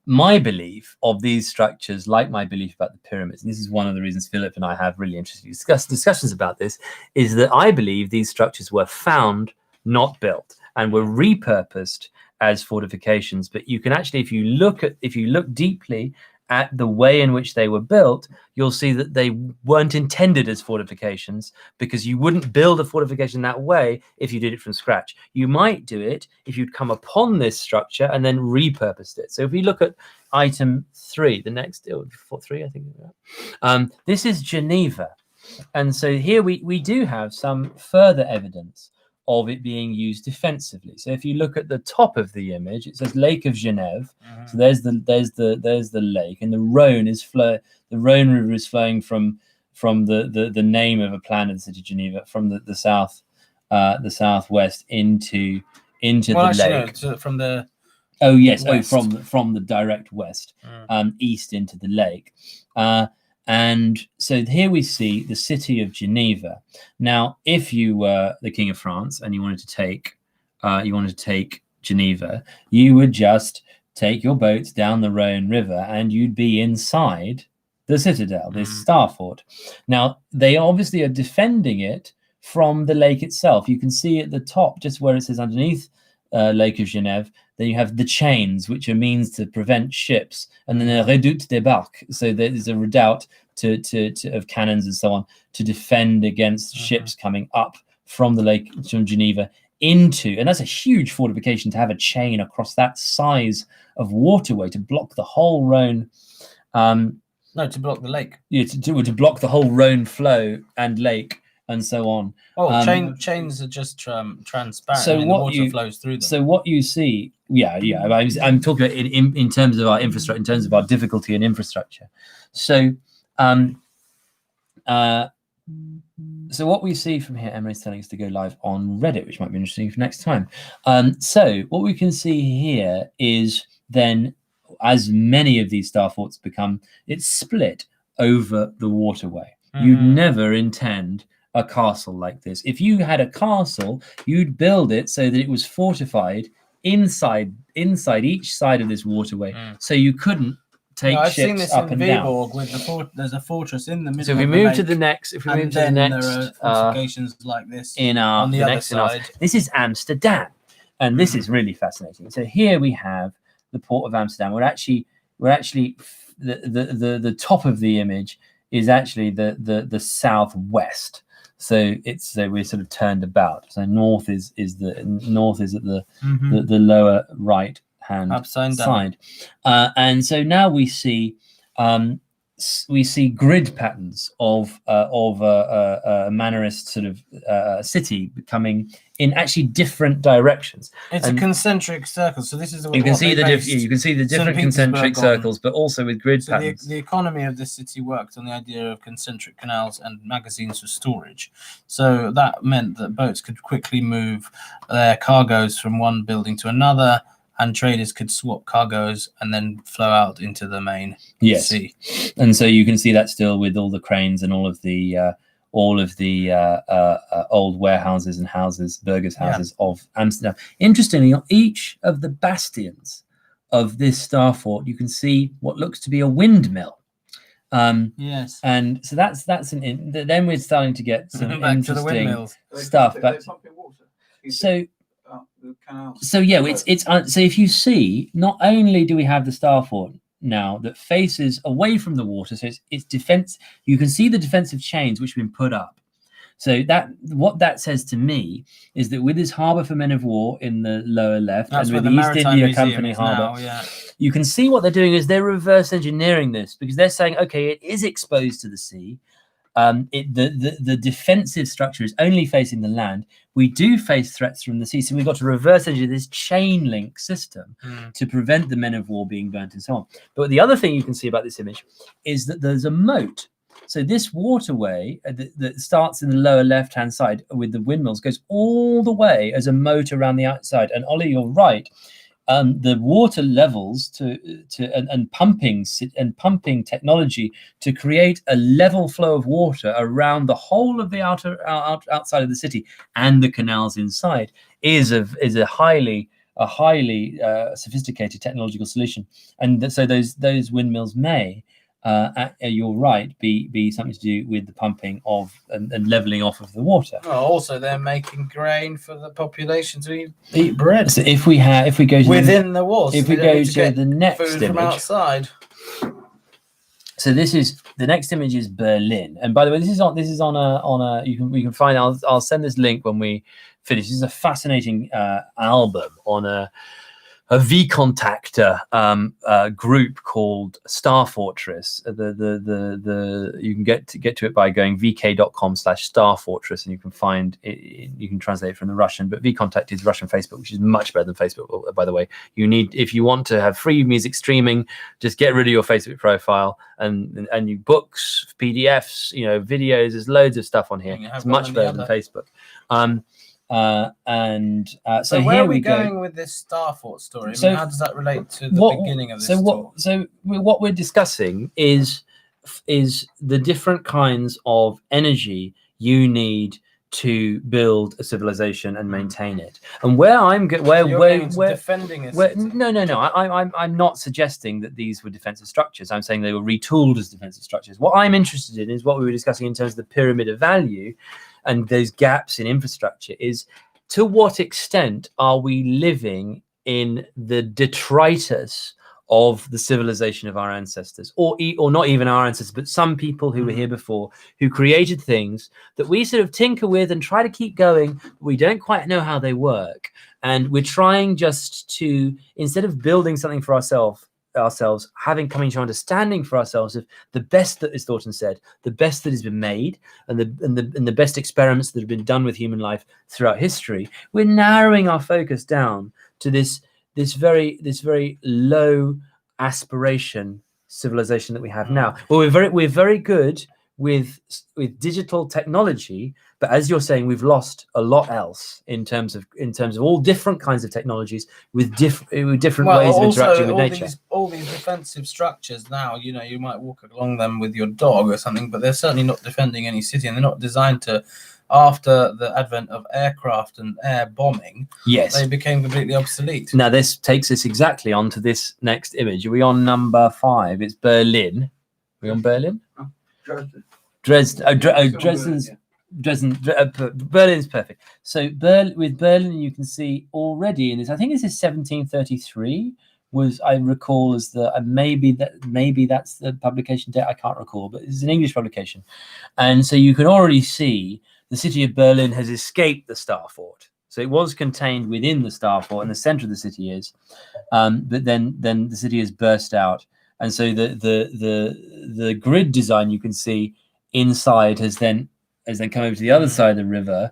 My belief of these structures, like my belief about the pyramids, and this is one of the reasons Philip and I have really interesting discussions about this, is that I believe these structures were found, not built, and were repurposed as fortifications. But you can actually, if you look deeply at the way in which they were built, you'll see that they weren't intended as fortifications, because you wouldn't build a fortification that way if you did it from scratch. You might do it if you'd come upon this structure and then repurposed it. So if we look at item 3, the next 3, I think. This is Geneva. And so here we do have some further evidence of it being used defensively. So if you look at the top of the image, it says Lake of Genève. So there's the lake, and the Rhone River is flowing from the name of a plan of the city of Geneva, from the southwest into the lake. No, from the from the direct west, east into the lake. And so here we see the city of Geneva. Now, if you were the King of France and you wanted to take Geneva, you would just take your boats down the Rhone River and you'd be inside the citadel, this star fort. Now, they obviously are defending it from the lake itself. You can see at the top, just where it says underneath Lake of Genève, then you have the chains, which are means to prevent ships, and then a redoute des barques. So there's a redoubt of cannons and so on to defend against ships coming up from the lake, from Geneva into, and that's a huge fortification to have a chain across that size of waterway to block the whole Rhone. No, to block the lake. Yeah, to block the whole Rhone flow and lake and so on. Oh, chains are just transparent. So the water flows through them. So what you see, I'm talking about in terms of our infrastructure, in terms of our difficulty in infrastructure. So, so what we see from here, Emma is telling us to go live on Reddit, which might be interesting for next time. So what we can see here is then, as many of these star forts become, it's split over the waterway. You'd never intend a castle like this. If you had a castle, you'd build it so that it was fortified inside each side of this waterway, so you couldn't take ships seen this up in and Viborg down. With there's a fortress in the middle. So if we move to the next, there are fortifications like this on the other side. This is Amsterdam, and this is really fascinating. So here we have the port of Amsterdam. We're actually the top of the image is actually the southwest. So we're sort of turned about. So north is at the lower right hand side, and so now we see grid patterns of a Mannerist sort of city coming in actually different directions. It's a concentric circle. So this is you can see the different concentric circles, but also with grid patterns. The economy of this city worked on the idea of concentric canals and magazines for storage. So that meant that boats could quickly move their cargoes from one building to another, and traders could swap cargoes and then flow out into the main sea. And so you can see that still with all the cranes and all of the old warehouses and houses, burgers' houses of Amsterdam. Interestingly, on each of the bastions of this star fort, you can see what looks to be a windmill. Yes. And so then we're starting to get some interesting stuff. But so if you see, not only do we have the star fort now that faces away from the water, so it's defense. You can see the defensive chains which have been put up. So what that says to me is that with this harbour for men of war in the lower left, and with the East India Company harbour, you can see what they're doing is they're reverse engineering this, because they're saying, okay, it is exposed to the sea. The defensive structure is only facing the land. We do face threats from the sea, so we've got to reverse engineer this chain link system to prevent the men of war being burnt and so on. But the other thing you can see about this image is that there's a moat. So this waterway that starts in the lower left-hand side with the windmills goes all the way as a moat around the outside. And Ollie, you're right. The water levels and pumping technology to create a level flow of water around the whole of the outside of the city and the canals inside is a highly sophisticated technological solution. And so those windmills may, you're right, be something to do with the pumping of and leveling off of the water. Well, also they're making grain for the population to eat bread. So if we go to within the walls, if we go to the next food image from outside. So the next image is Berlin, and by the way, this is on a we can find. I'll send this link when we finish. This is a fascinating album on a VKontakte group called Star Fortress. You can get to it by going vk.com/Star Fortress, and you can find it. You can translate it from the Russian, but VKontakte is Russian Facebook, which is much better than Facebook. By the way, if you want to have free music streaming, just get rid of your Facebook profile and you books, PDFs, videos. There's loads of stuff on here. It's much better than Facebook. So where here are we go. going with this Star Fort story? I mean, how does that relate to the beginning of this talk? So what we're discussing is the different kinds of energy you need to build a civilization and maintain it. And where I'm defending it. No. I'm not suggesting that these were defensive structures. I'm saying they were retooled as defensive structures. What I'm interested in is what we were discussing in terms of the pyramid of value and those gaps in infrastructure, is to what extent are we living in the detritus of the civilization of our ancestors, or not even our ancestors, but some people who were here before, who created things that we sort of tinker with and try to keep going, but we don't quite know how they work. And we're trying just to, instead of building something for ourselves, coming to understanding for ourselves of the best that is thought and said, the best that has been made, and the best experiments that have been done with human life throughout history, we're narrowing our focus down to this very low aspiration civilization that we have now. Well, we're very good with digital technology, but as you're saying, we've lost a lot else in terms of all different kinds of technologies with different ways of interacting with nature. All these defensive structures now, you might walk along them with your dog or something, but they're certainly not defending any city, and they're not designed to. After the advent of aircraft and air bombing, yes, they became completely obsolete. Now, this takes us exactly onto this next image. Are we on number 5? It's Berlin. Are we on Berlin? Oh, Dresden. Berlin's perfect. So with Berlin, you can see already in this, I think this is 1733, was, I recall, as the maybe that's the publication date, I can't recall, but it's an English publication. And so you can already see the city of Berlin has escaped the Star Fort. So it was contained within the Star Fort, and the center of the city is, but then the city has burst out, and so the grid design you can see inside has then come over to the other side of the river,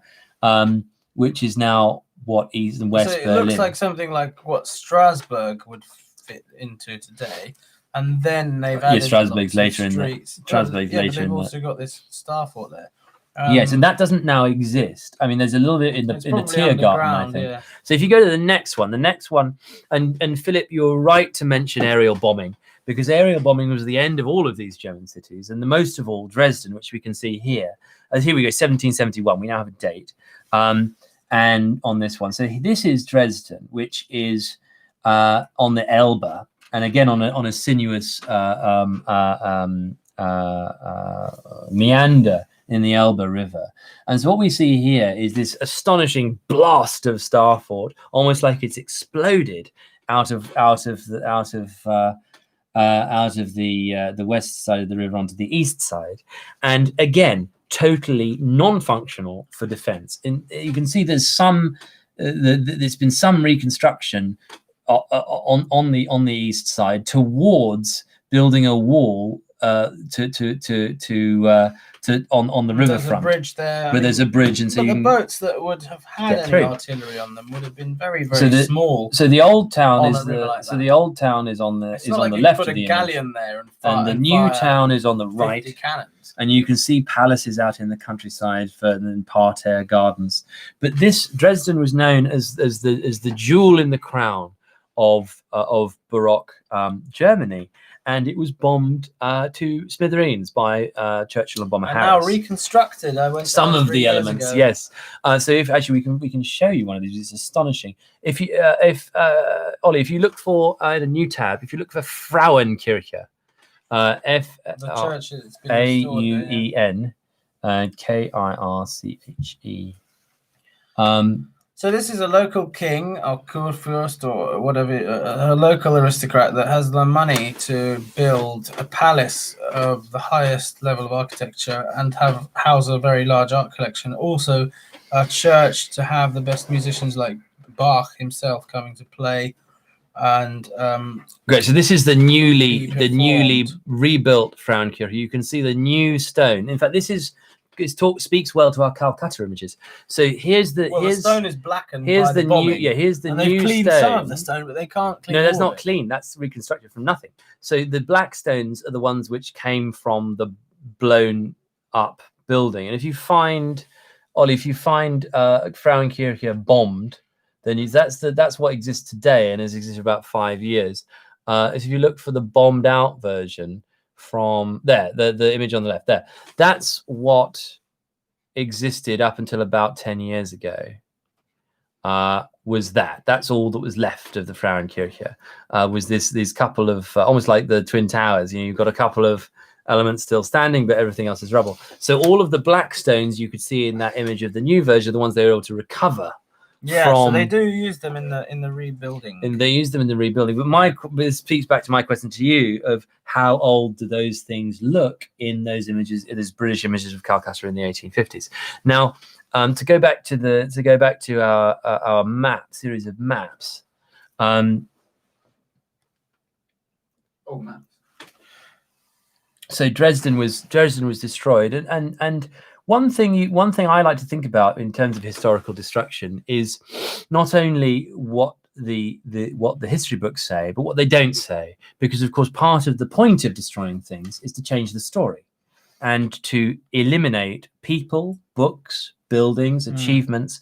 which is now what East and West Berlin. So it looks like something like what Strasbourg would fit into today. And then they've added Strasbourg's later streets. Strasbourg's later. They've also got this Star Fort there. Yes, and that doesn't now exist. I mean, there's a little bit in the Tiergarten, I think. Yeah. So if you go to the next one, and Philip, you're right to mention aerial bombing, because aerial bombing was the end of all of these German cities, and the most of all Dresden, which we can see here. Here we go, 1771. We now have a date, and on this one. So this is Dresden, which is on the Elbe, and again on a sinuous meander in the Elbe River. And so what we see here is this astonishing blast of Star Fort, almost like it's exploded out of the west side of the river onto the east side, and again totally non-functional for defense. And you can see there's there's been some reconstruction on the east side towards building a wall on the riverfront. There's a bridge there. But there's a bridge, and so the boats that would have had any artillery on them would have been very, very small. So the old town is the old town is on the left of the image. Put a galleon there and the new town is on the right. Cannons. And you can see palaces out in the countryside, further in parterre gardens. But this Dresden was known as the jewel in the crown of Baroque Germany. And it was bombed to smithereens by Churchill and Bomber Harris. Now reconstructed. I went some of the elements, yes. So if actually we can show you one of these, it's astonishing. If you Ollie, if you look for a new tab, if you look for Frauenkirche, F-A-U-E-N Kirche. So this is a local king or Kurfürst or whatever, a local aristocrat that has the money to build a palace of the highest level of architecture and house a very large art collection. Also, a church to have the best musicians like Bach himself coming to play. And great. So this is the newly rebuilt Frauenkirche. You can see the new stone. In fact, speaks well to our Calcutta images. So the stone is blackened. Here's by the bombing, new. Here's the and new they've cleaned stone. some of the stone, but they can't clean. No, that's all not clean. That's reconstructed from nothing. So the black stones are the ones which came from the blown up building. And if you find Frauenkirche bombed, then that's what exists today and has existed for about 5 years. If you look for the bombed out version from there, the image on the left there, that's what existed up until about 10 years ago. That's all that was left of the Frauenkirche, was these couple of almost like the Twin Towers. You've got a couple of elements still standing, but everything else is rubble. So all of the black stones you could see in that image of the new version, the ones they were able to recover, Yeah, so they do use them in the rebuilding. And they use them in the rebuilding. But this speaks back to my question to you of how old do those things look in those images, those British images of Calcutta in the 1850s. Now, to go back to our map series of maps. Maps. So Dresden was destroyed, and one thing I like to think about in terms of historical destruction is not only what the history books say, but what they don't say, because of course part of the point of destroying things is to change the story and to eliminate people, books, buildings, achievements,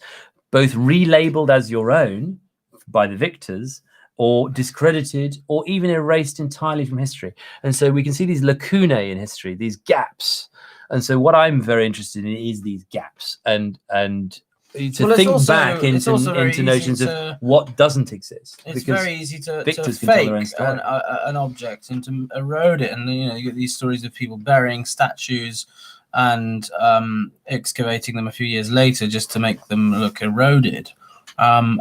both relabeled as your own by the victors, or discredited, or even erased entirely from history. And so we can see these lacunae in history, these gaps. And so what I'm very interested in is these gaps, and to think back into notions of what doesn't exist. It's very easy to fake an object and to erode it. And you get these stories of people burying statues and excavating them a few years later just to make them look eroded.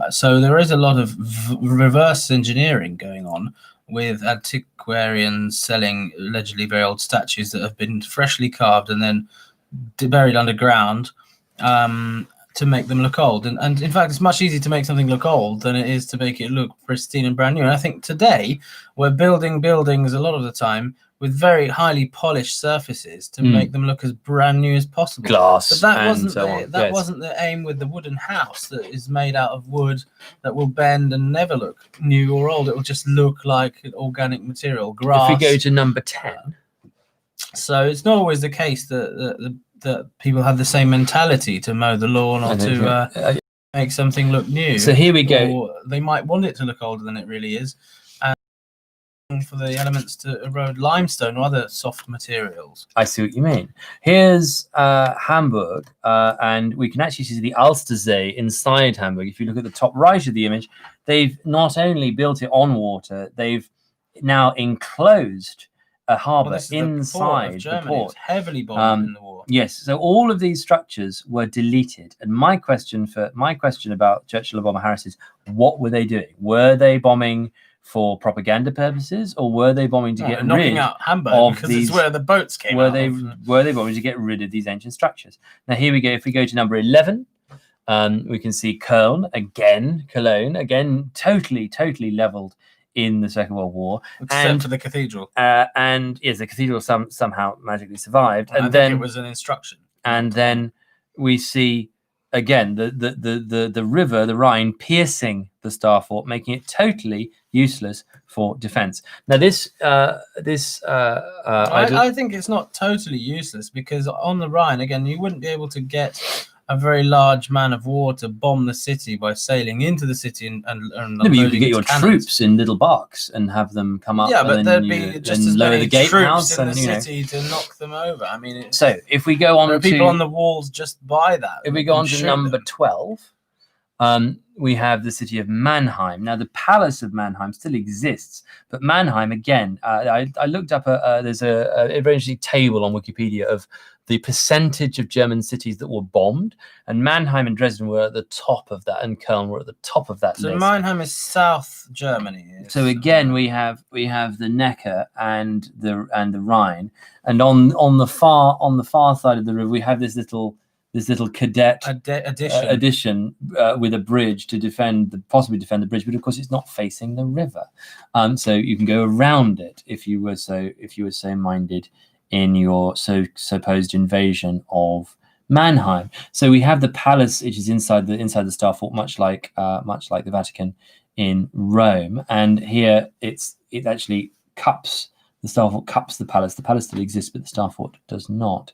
So there is a lot of reverse engineering going on with antiquarians selling allegedly very old statues that have been freshly carved and then buried underground to make them look old. And in fact, it's much easier to make something look old than it is to make it look pristine and brand new. And I think today we're building buildings a lot of the time with very highly polished surfaces to make them look as brand new as possible. Glass, but that wasn't the aim with the wooden house that is made out of wood that will bend and never look new or old. It will just look like organic material, grass. If we go to number 10. So it's not always the case that people have the same mentality to mow the lawn or to make something look new. So here we go. Or they might want it to look older than it really is. For the elements to erode limestone or other soft materials. I see what you mean. Here's Hamburg, and we can actually see the Alstersee inside Hamburg. If you look at the top right of the image, they've not only built it on water, they've now enclosed a harbour inside the port. It's heavily bombed in the war. Yes, so all of these structures were deleted. And my question about Churchill and Bomber Harris is, what were they doing? Were they bombing for propaganda purposes, or were they bombing to get rid out Hamburg of because these? It's where the boats came were out they of. Were they bombing to get rid of these ancient structures? Now here we go. If we go to number 11, we can see Cologne again, totally leveled in the Second World War, except for the cathedral. And yes, the cathedral somehow magically survived. And I think it was an instruction. And then we see again the river, the Rhine, piercing the Star Fort, making it totally useless for defense. Now I think it's not totally useless, because on the Rhine, again, you wouldn't be able to get a very large man of war to bomb the city by sailing into the city and no, but you could get your troops in little barks and have them come up. Yeah, but there'd be just as many troops in the city to knock them over. I mean, so if we go on, there are people on the walls just by that. If we go on to number 12, we have the city of Mannheim. Now, the Palace of Mannheim still exists, but Mannheim, again, I looked up, there's a very interesting table on Wikipedia of the percentage of German cities that were bombed, and Mannheim and Dresden were at the top of that, and Köln were at the top of that list. So Mannheim is South Germany. So again, we have the Neckar and the Rhine, and on the far side of the river, we have this little cadet addition with a bridge to possibly defend the bridge, but of course it's not facing the river, so you can go around it if you were so minded in your supposed invasion of Mannheim. So we have the palace, which is inside the Star Fort, much like the Vatican in Rome, and here it actually cups. The Star Fort cups the palace. The palace still exists, but the Star Fort does not.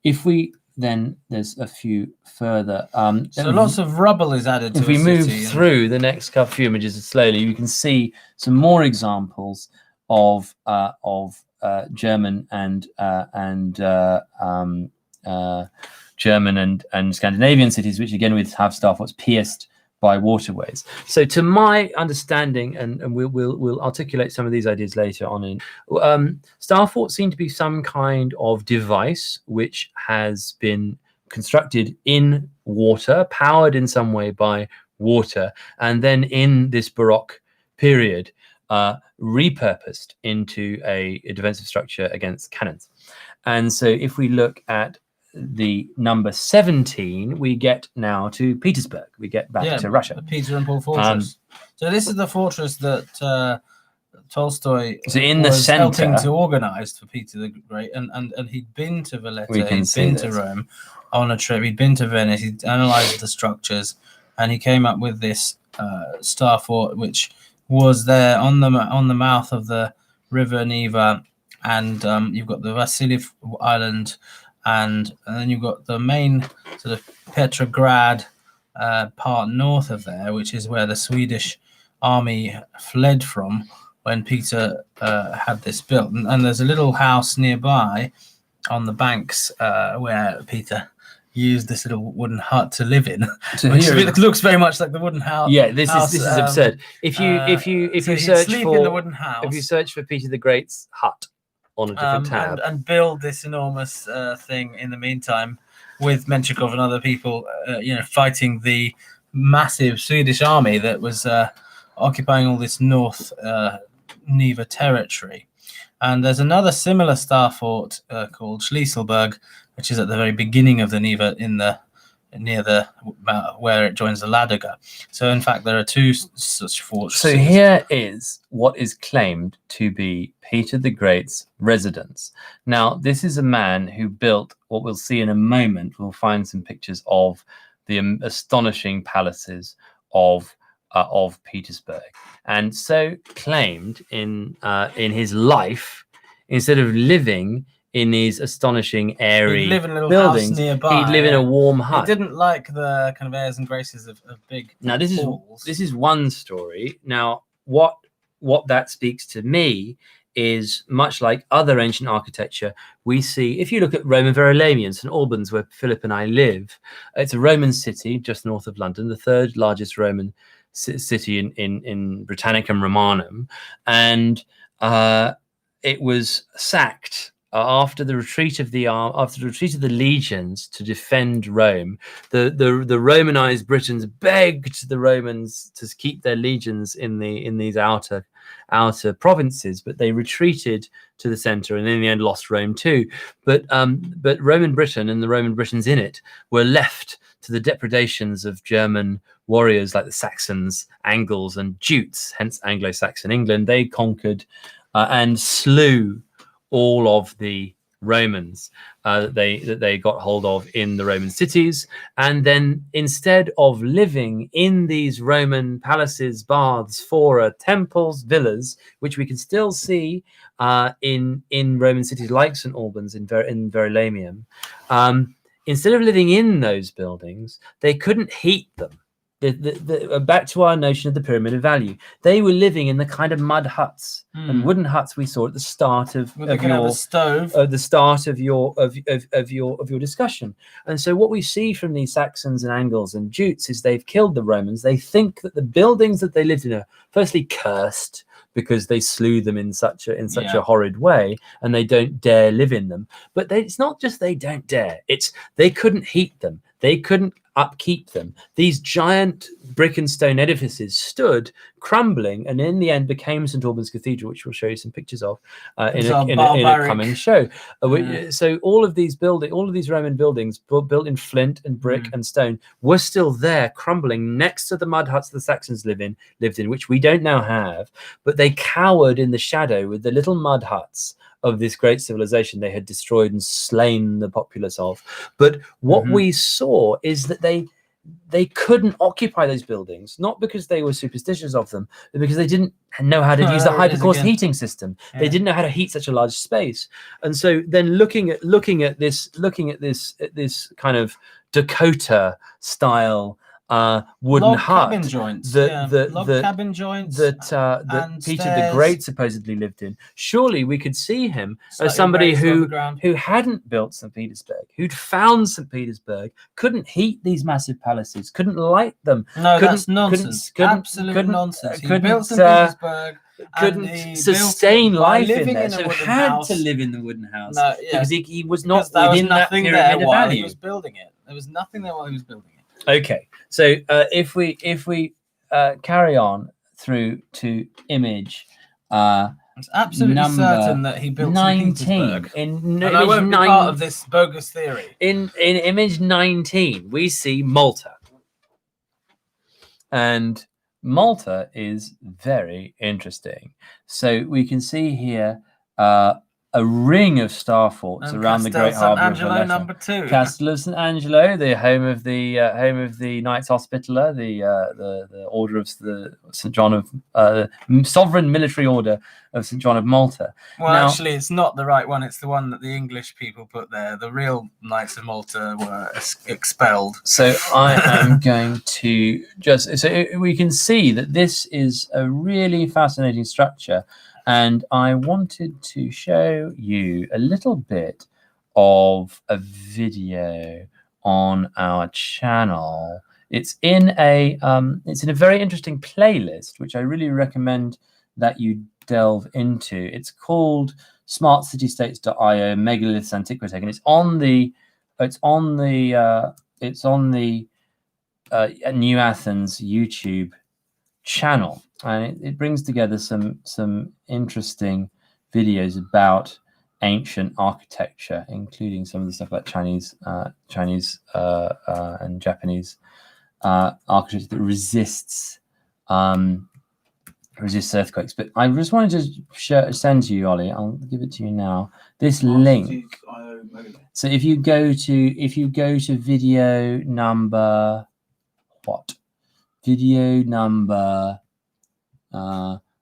If we then there's a few further. So lots of rubble is added to. If we move through the next few images slowly, you can see some more examples of German and German and Scandinavian cities, which again would have Star Forts pierced by waterways. So to my understanding, and we'll articulate some of these ideas later on in, Star Forts seem to be some kind of device which has been constructed in water, powered in some way by water, and then in this Baroque period repurposed into a defensive structure against cannons. And so if we look at the number 17, we get now to Petersburg. We get back to Russia. The Peter and Paul fortress. So this is the fortress that Tolstoy was helping to organize for Peter the Great, and he'd been to Valletta, he'd been to Rome on a trip, he'd been to Venice, he'd analyzed the structures, and he came up with this star fort, which was there on the mouth of the river Neva, and you've got the Vasiliev Island, and then you've got the main sort of Petrograd part north of there, which is where the Swedish army fled from when Peter had this built. And there's a little house nearby on the banks where Peter used this little wooden hut to live in. So it looks very much like the wooden house. Yeah, this is absurd. If you search for in the wooden house, if you search for Peter the Great's hut on a different tab and build this enormous thing in the meantime with Menshikov and other people, fighting the massive Swedish army that was occupying all this North Neva territory. And there's another similar star fort called Schliesselburg, which is at the very beginning of the Neva near the where it joins the Ladoga. So in fact, there are two such forts. So here is what is claimed to be Peter the Great's residence. Now, this is a man who built what we'll see in a moment. We'll find some pictures of the astonishing palaces of Petersburg, and so claimed in his life, instead of living in these astonishing airy he'd live in a little buildings, house nearby. he'd live in a warm hut. He didn't like the kind of airs and graces of big Now this halls. is one story. Now what that speaks to me is, much like other ancient architecture, we see, if you look at Roman Verulamium, St Albans, where Philip and I live, it's a Roman city just north of London, the third largest Roman city in Britannicum Romanum, and it was sacked after the retreat of the legions to defend Rome. The Romanized Britons begged the Romans to keep their legions in these outer provinces, but they retreated to the center and in the end lost Rome too. But Roman Britain and the Roman Britons in it were left to the depredations of German warriors like the Saxons, Angles, and Jutes, hence Anglo-Saxon England. They conquered and slew all of the Romans that they got hold of in the Roman cities. And then instead of living in these Roman palaces, baths, fora, temples, villas, which we can still see in Roman cities like St Albans in Verulamium, instead of living in those buildings, they couldn't heat them. Back to our notion of the pyramid of value, they were living in the kind of mud huts and wooden huts we saw at the start of your stove. The start of your discussion. And so what we see from these Saxons and Angles and Jutes is they've killed the Romans. They think that the buildings that they lived in are firstly cursed because they slew them in such a horrid way, and they don't dare live in them. But it's not just they don't dare; it's they couldn't heat them. They couldn't upkeep them. These giant brick and stone edifices stood crumbling, and in the end became St Albans Cathedral, which we'll show you some pictures of in a coming show. So all of these Roman buildings built in flint and brick and stone were still there, crumbling next to the mud huts the Saxons lived in, which we don't now have. But they cowered in the shadow with the little mud huts of this great civilization they had destroyed and slain the populace of. But what we saw is that they couldn't occupy those buildings, not because they were superstitious of them, but because they didn't know how to use the hypercourse heating system. Yeah. They didn't know how to heat such a large space. And so then looking at this kind of Dakota style wooden hut, cabin joints, cabin joints that Peter the Great supposedly lived in. Surely we could see him as somebody who hadn't built St. Petersburg, who'd found St. Petersburg, couldn't heat these massive palaces, couldn't light them. No, that's nonsense. Absolute nonsense. He built St. Petersburg. Couldn't sustain life in there, so had to live in the wooden house because he was not within that pyramid of value. He was building it. There was nothing there while he was building it. Okay, so if we carry on through to image It's absolutely number certain that he built 19 St. Petersburg. in And I won't be part of this bogus theory. in image 19 we see Malta, and Malta is very interesting. So we can see here a ring of star forts around the great harbour of Angelo Valletta. number 2. Castel of St. Angelo, the home of the Knights Hospitaller, the Order of the St. John of Sovereign Military Order of St. John of Malta. Well, now, actually, it's not the right one. It's the one that the English people put there. The real Knights of Malta were expelled. So I am going to we can see that this is a really fascinating structure. And I wanted to show you a little bit of a video on our channel. It's in a very interesting playlist, which I really recommend that you delve into. It's called smartcitystates.io Megaliths Antiquitech, and it's on the New Athens YouTube channel. And it brings together some interesting videos about ancient architecture, including some of the stuff like Chinese and Japanese architecture that resists earthquakes. But I just wanted to send to you, Ollie. I'll give it to you now. This link. So if you go to video number Video number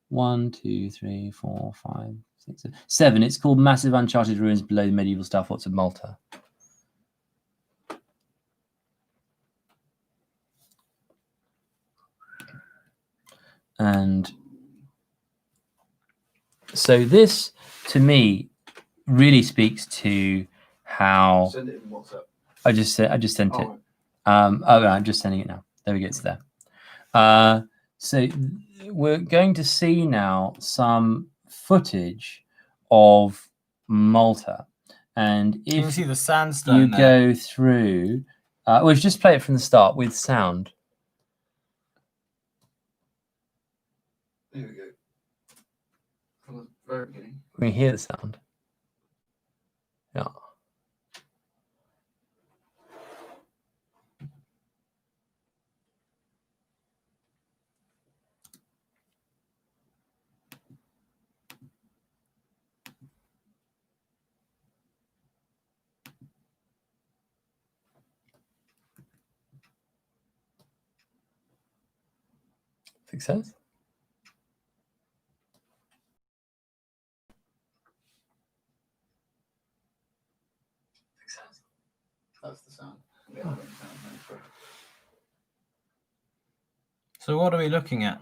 1, 2, 3, 4, 5, 6, 7. It's called Massive Uncharted Ruins Below the Medieval Star Forts of Malta. And so this, to me, really speaks to how. Send it in WhatsApp. I just sent it. I'm just sending it now. There we go. It's there. So we're going to see now some footage of Malta, and if you can see the sandstone you go through, we'll just play it from the start with sound. Here we go. From the very beginning. We hear the sound. Yeah. Success. That's the sound. So what are we looking at?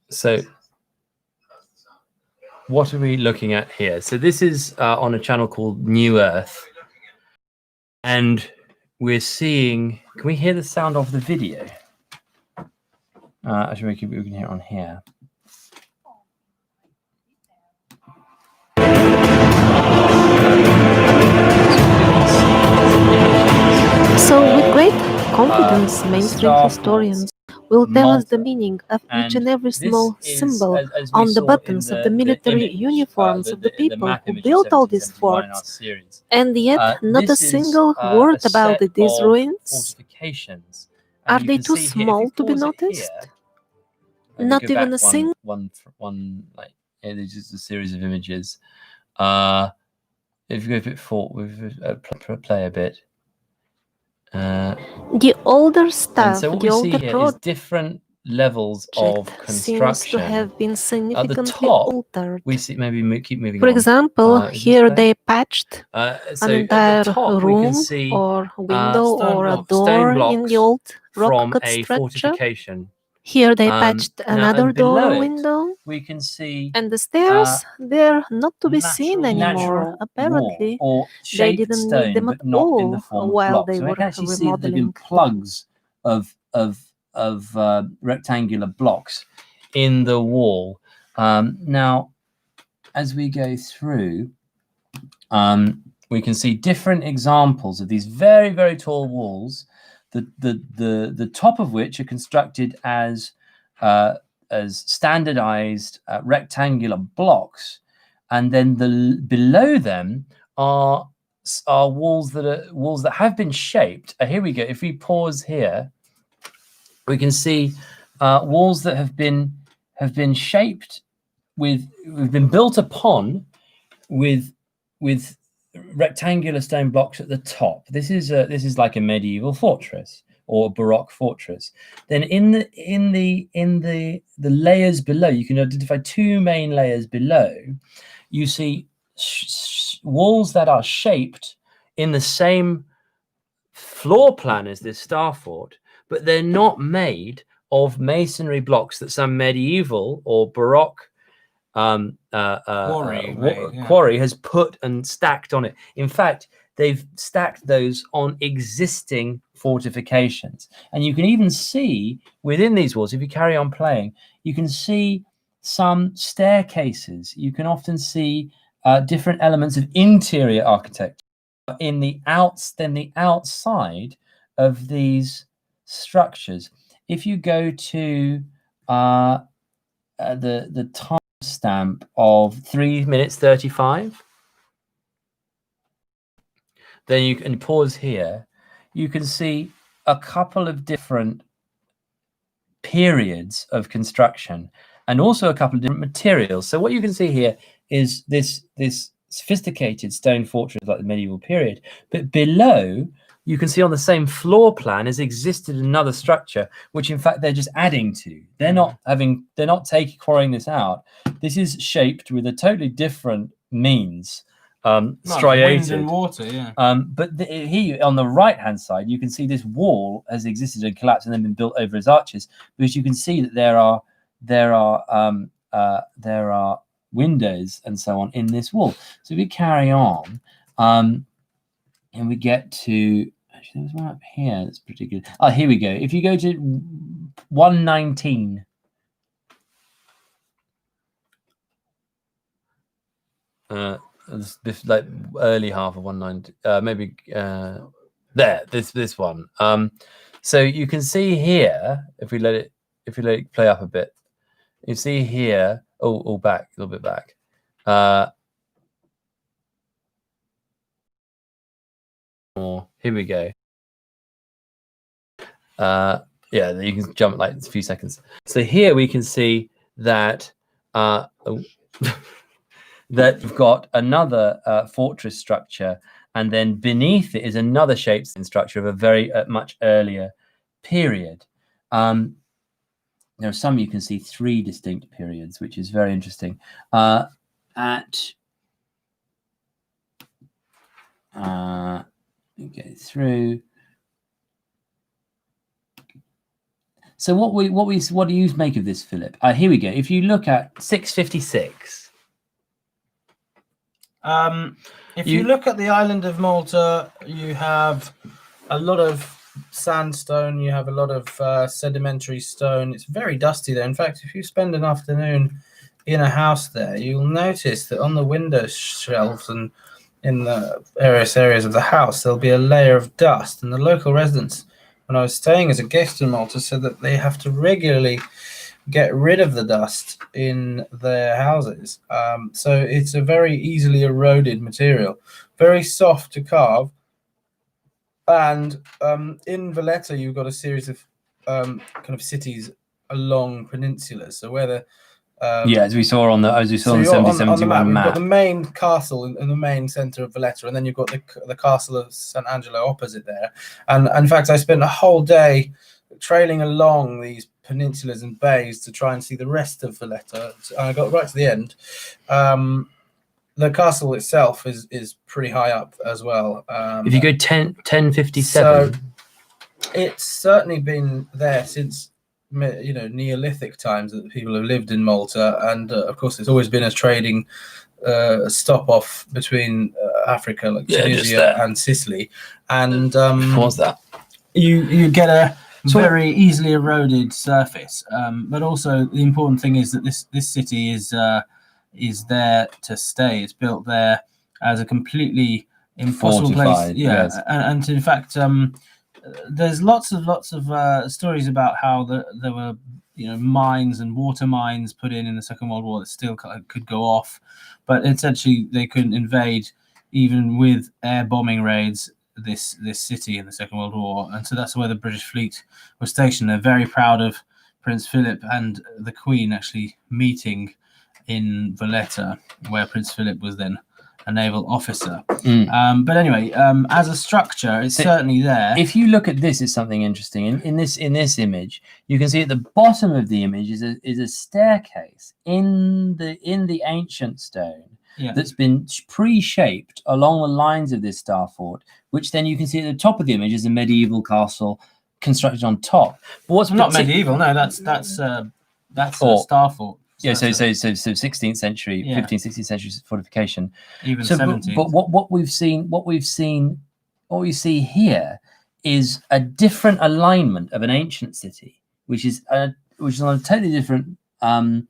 So what are we looking at here? So this is on a channel called New Earth, and we're seeing. Can we hear the sound of the video? Actually, we can hear it on here. So, with great confidence, mainstream historians will tell us the meaning of each and every small symbol on the buttons of the military uniforms of the people who built all these forts, and yet not a single word about these ruins. Are they too small to be noticed? Not even a single. Like there's just a series of images. If you go a bit forward, play a bit. The older stuff, so what the we see older here is project different levels of construction. seems to have been significantly top, altered. We see maybe keep moving. For on. example, here they patched So an entire top, room or window or a door in the old rock cut a structure. fortification. Here they patched another door or it, window. We can see and the stairs, they're not to be seen anymore. Apparently, they didn't need them at all while they were remodeling. Been plugs of rectangular blocks in the wall. Now, as we go through, we can see different examples of these very, very tall walls, the top of which are constructed as standardized rectangular blocks, and then below them are walls that have been shaped. Here we go. If we pause here, we can see walls that have been shaped have been built upon with rectangular stone blocks at the top. This is like a medieval fortress or a Baroque fortress. Then in the layers below, you can identify two main layers below. You see walls that are shaped in the same floor plan as this star fort, but they're not made of masonry blocks that some medieval or Baroque quarry has put and stacked on it. In fact, they've stacked those on existing fortifications. And you can even see within these walls, if you carry on playing, you can see some staircases. You can often see different elements of interior architecture in the outside of these structures. If you go to the time stamp of 3 minutes 35, then you can pause here. You can see a couple of different periods of construction and also a couple of different materials. So what you can see here is this sophisticated stone fortress like the medieval period, but below you can see on the same floor plan has existed another structure, which in fact they're just adding to. They're not quarrying this out. This is shaped with a totally different means, striated. Wind and water, yeah. But here on the right hand side, you can see this wall has existed and collapsed and then been built over as arches, because you can see that there are windows and so on in this wall. So if we carry on, and we get to, actually, there's one up here that's pretty good. Oh, here we go. If you go to 119, this like early half of 190, maybe there. This one. So you can see here, if we let it play up a bit, you see here. Oh, back a little bit back. Here we go. Yeah, you can jump like a few seconds. So here we can see that that you've got another fortress structure, and then beneath it is another shaped structure of a very much earlier period. There are some you can see 3 distinct periods, which is very interesting. Go through. So what do you make of this, Philip? Here we go. If you look at 656. If you look at the island of Malta, you have a lot of sandstone, you have a lot of sedimentary stone. It's very dusty there. In fact, if you spend an afternoon in a house there, you'll notice that on the window shelves and in the various areas of the house, there'll be a layer of dust. And the local residents, when I was staying as a guest in Malta, said that they have to regularly get rid of the dust in their houses. So it's a very easily eroded material, very soft to carve. And in Valletta, you've got a series of kind of cities along peninsulas. So where the as we saw on the 7071 map. You've got the main castle in the main center of Valletta, and then you've got the castle of St. Angelo opposite there. And in fact, I spent a whole day trailing along these peninsulas and bays to try and see the rest of Valletta. I got right to the end. The castle itself is pretty high up as well. If you go 1057, so it's certainly been there since Neolithic times that people have lived in Malta, and of course it's always been a trading stop off between Africa, like Tunisia and Sicily. And what's that? You get a very easily eroded surface, but also the important thing is that this city is there to stay. It's built there as a completely impossible place. Yeah, yes. and in fact, there's lots of stories about how there were mines and water mines put in the Second World War that still could go off, but essentially they couldn't invade even with air bombing raids this city in the Second World War, and so that's where the British fleet was stationed. They're very proud of Prince Philip and the Queen actually meeting in Valletta, where Prince Philip was then a naval officer. But anyway, as a structure, it's certainly there. If you look at this, it's something interesting. In this image, you can see at the bottom of the image is a staircase in the ancient stone that's been pre-shaped along the lines of this star fort, which then you can see at the top of the image is a medieval castle constructed on top. But what's not medieval? No, that's a star fort. Yeah, so 16th century, 15th, 16th century fortification. Even 17th. But what we see here is a different alignment of an ancient city, which is on a totally different plan,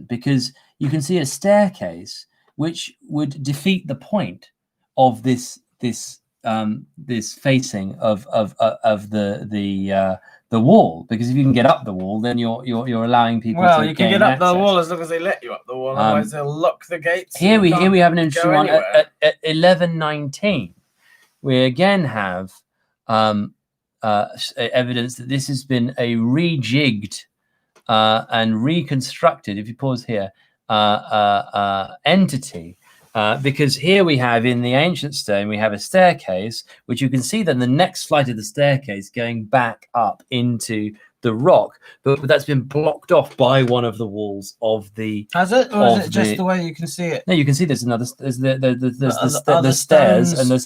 because you can see a staircase which would defeat the point of this facing of the wall, because if you can get up the wall, then you're allowing people. Well, to you can gain get up access. the wall as long as they let you up the wall. Otherwise, they'll lock the gates. Here we have an interesting one at 1119. We again have evidence that this has been a rejigged and reconstructed. If you pause here, entity. Because here we have in the ancient stone, we have a staircase, which you can see then the next flight of the staircase going back up into the rock, but that's been blocked off by one of the walls of the. Has it, or is it just the way you can see it? No, you can see there's the stairs and the stairs. In the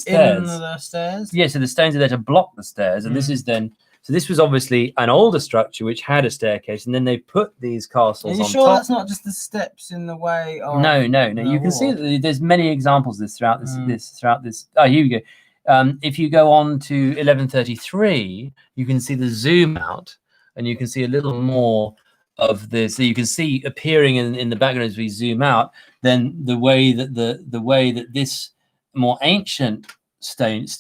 stairs. Yeah, so the stones are there to block the stairs, and this is then. So this was obviously an older structure which had a staircase, and then they put these castles on top. Are you sure that's not just the steps in the way? Of no. You can see that there's many examples of this throughout this. Oh, here we go. If you go on to 1133, you can see the zoom out, and you can see a little more of this. So you can see appearing in the background as we zoom out, then the way that this more ancient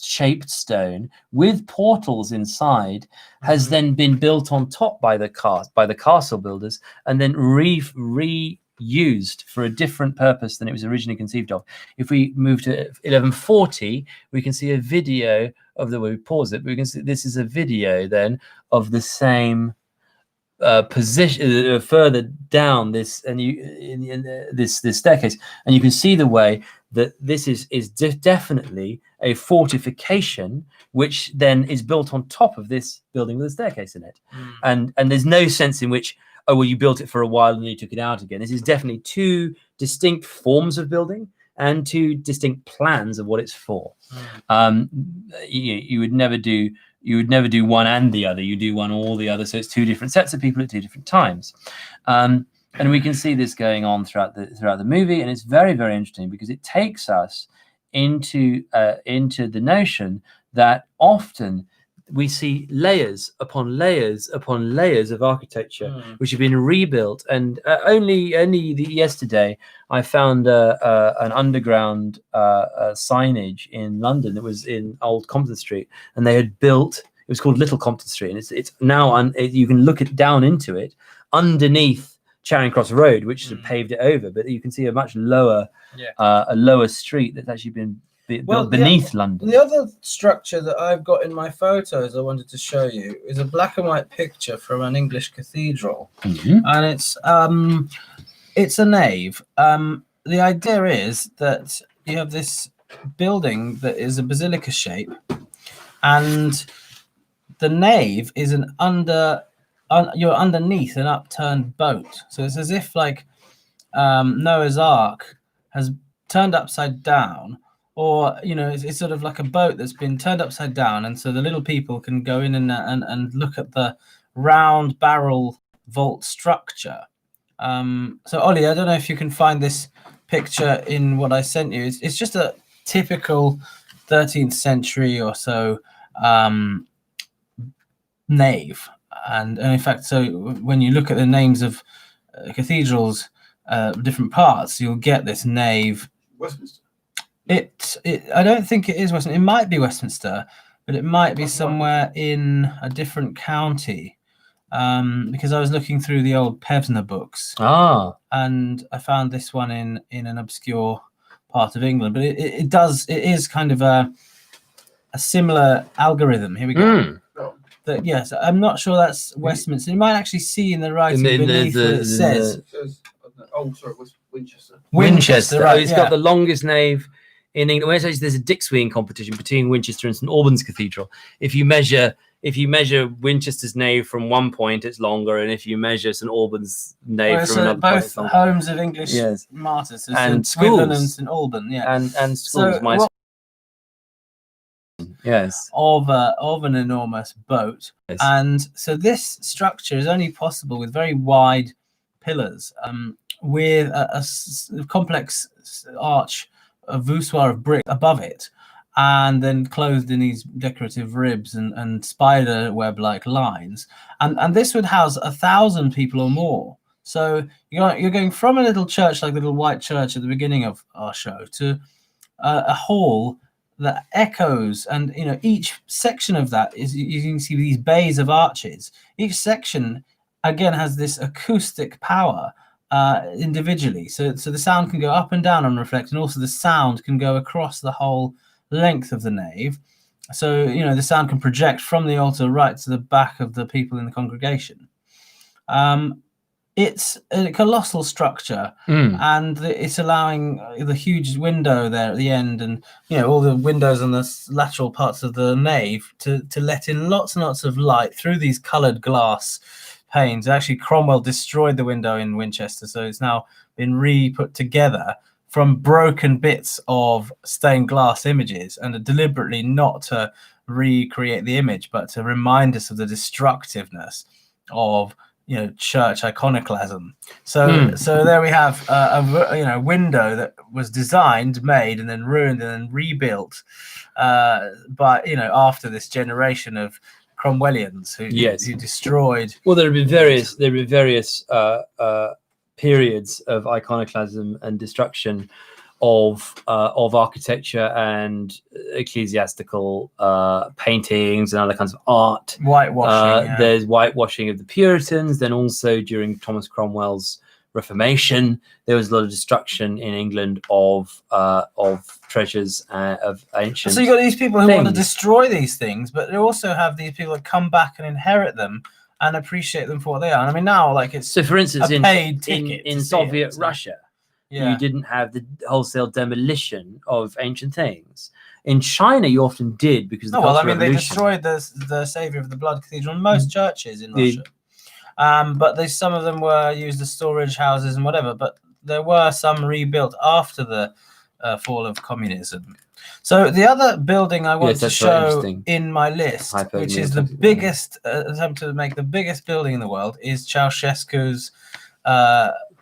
shaped stone with portals inside has then been built on top by the castle builders, and then reused for a different purpose than it was originally conceived of. If we move to 1140, we can see a video of the way we pause it. We can see this is a video then of the same position further down this, and this staircase, and you can see the way that this is definitely a fortification, which then is built on top of this building with a staircase in it. And there's no sense in which, oh well, you built it for a while and you took it out again. This is definitely two distinct forms of building and two distinct plans of what it's for. You would never do one and the other. You do one or the other. So it's two different sets of people at two different times. And we can see this going on throughout the movie, and it's very, very interesting because it takes us into the notion that often we see layers upon layers upon layers of architecture which have been rebuilt. And only yesterday I found an underground signage in London that was in Old Compton Street, and they had built. It was called Little Compton Street, and it's now you can look down into it underneath Charing Cross Road, which sort of paved it over, but you can see a much lower street that's actually been built beneath London. The other structure that I've got in my photos I wanted to show you is a black and white picture from an English cathedral, and it's a nave. The idea is that you have this building that is a basilica shape, and the nave is you're underneath an upturned boat. So it's as if like Noah's Ark has turned upside down, or it's sort of like a boat that's been turned upside down, and so the little people can go in and look at the round barrel vault structure. So Ollie, I don't know if you can find this picture in what I sent you. It's just a typical 13th century or so nave. And in fact, so when you look at the names of cathedrals, different parts, you'll get this nave. Westminster. I don't think it is Westminster. It might be Westminster, but it might be somewhere in a different county. Because I was looking through the old Pevsner books, and I found this one in an obscure part of England. But it is kind of a similar algorithm. Here we go. That, yes, I'm not sure that's Westminster. You might actually see in the writing beneath what it says. Oh, sorry, it was Winchester. Winchester. Right, It's got the longest nave in England. When it says there's a dick swinging competition between Winchester and St Albans Cathedral. If you measure Winchester's nave from one point, it's longer, and if you measure St Albans nave from another point, it's both homes of English martyrs, so and St Swithin schools and St Alban, and schools. Of an enormous boat, Yes. and so this structure is only possible with very wide pillars, with a complex arch, a voussoir of brick above it, and then clothed in these decorative ribs and spider web-like lines, and this would house 1,000 people or more. So you're going from a little church like the little white church at the beginning of our show to a hall that echoes, and each section of that is, you can see these bays of arches. Each section again has this acoustic power individually, so the sound can go up and down and reflect, and also the sound can go across the whole length of the nave. So the sound can project from the altar right to the back of the people in the congregation. It's a colossal structure, and it's allowing the huge window there at the end, and all the windows on the lateral parts of the nave to let in lots and lots of light through these coloured glass panes. Actually, Cromwell destroyed the window in Winchester, so it's now been re-put together from broken bits of stained glass images, and deliberately not to recreate the image, but to remind us of the destructiveness of church iconoclasm. So there we have a window that was designed, made, and then ruined and then rebuilt by after this generation of Cromwellians who destroyed. Well, there have been various periods of iconoclasm and destruction of architecture and ecclesiastical paintings and other kinds of art. Whitewashing. There's whitewashing of the Puritans. Then also during Thomas Cromwell's Reformation, there was a lot of destruction in England of treasures of ancient. So you got these people who want to things. destroy these things, but you also have these people that come back and inherit them and appreciate them for what they are. And I mean, now it's So, for instance, a paid ticket in to see Soviet it, so- Russia, you didn't have the wholesale demolition of ancient things. In China, you often did because of the Cultural they Revolution. destroyed the Savior of the Blood Cathedral in most churches in Russia. But some of them were used as storage houses and whatever. But there were some rebuilt after the fall of communism. So the other building I want to show in my list, which is the biggest attempt to make the biggest building in the world, is Ceausescu's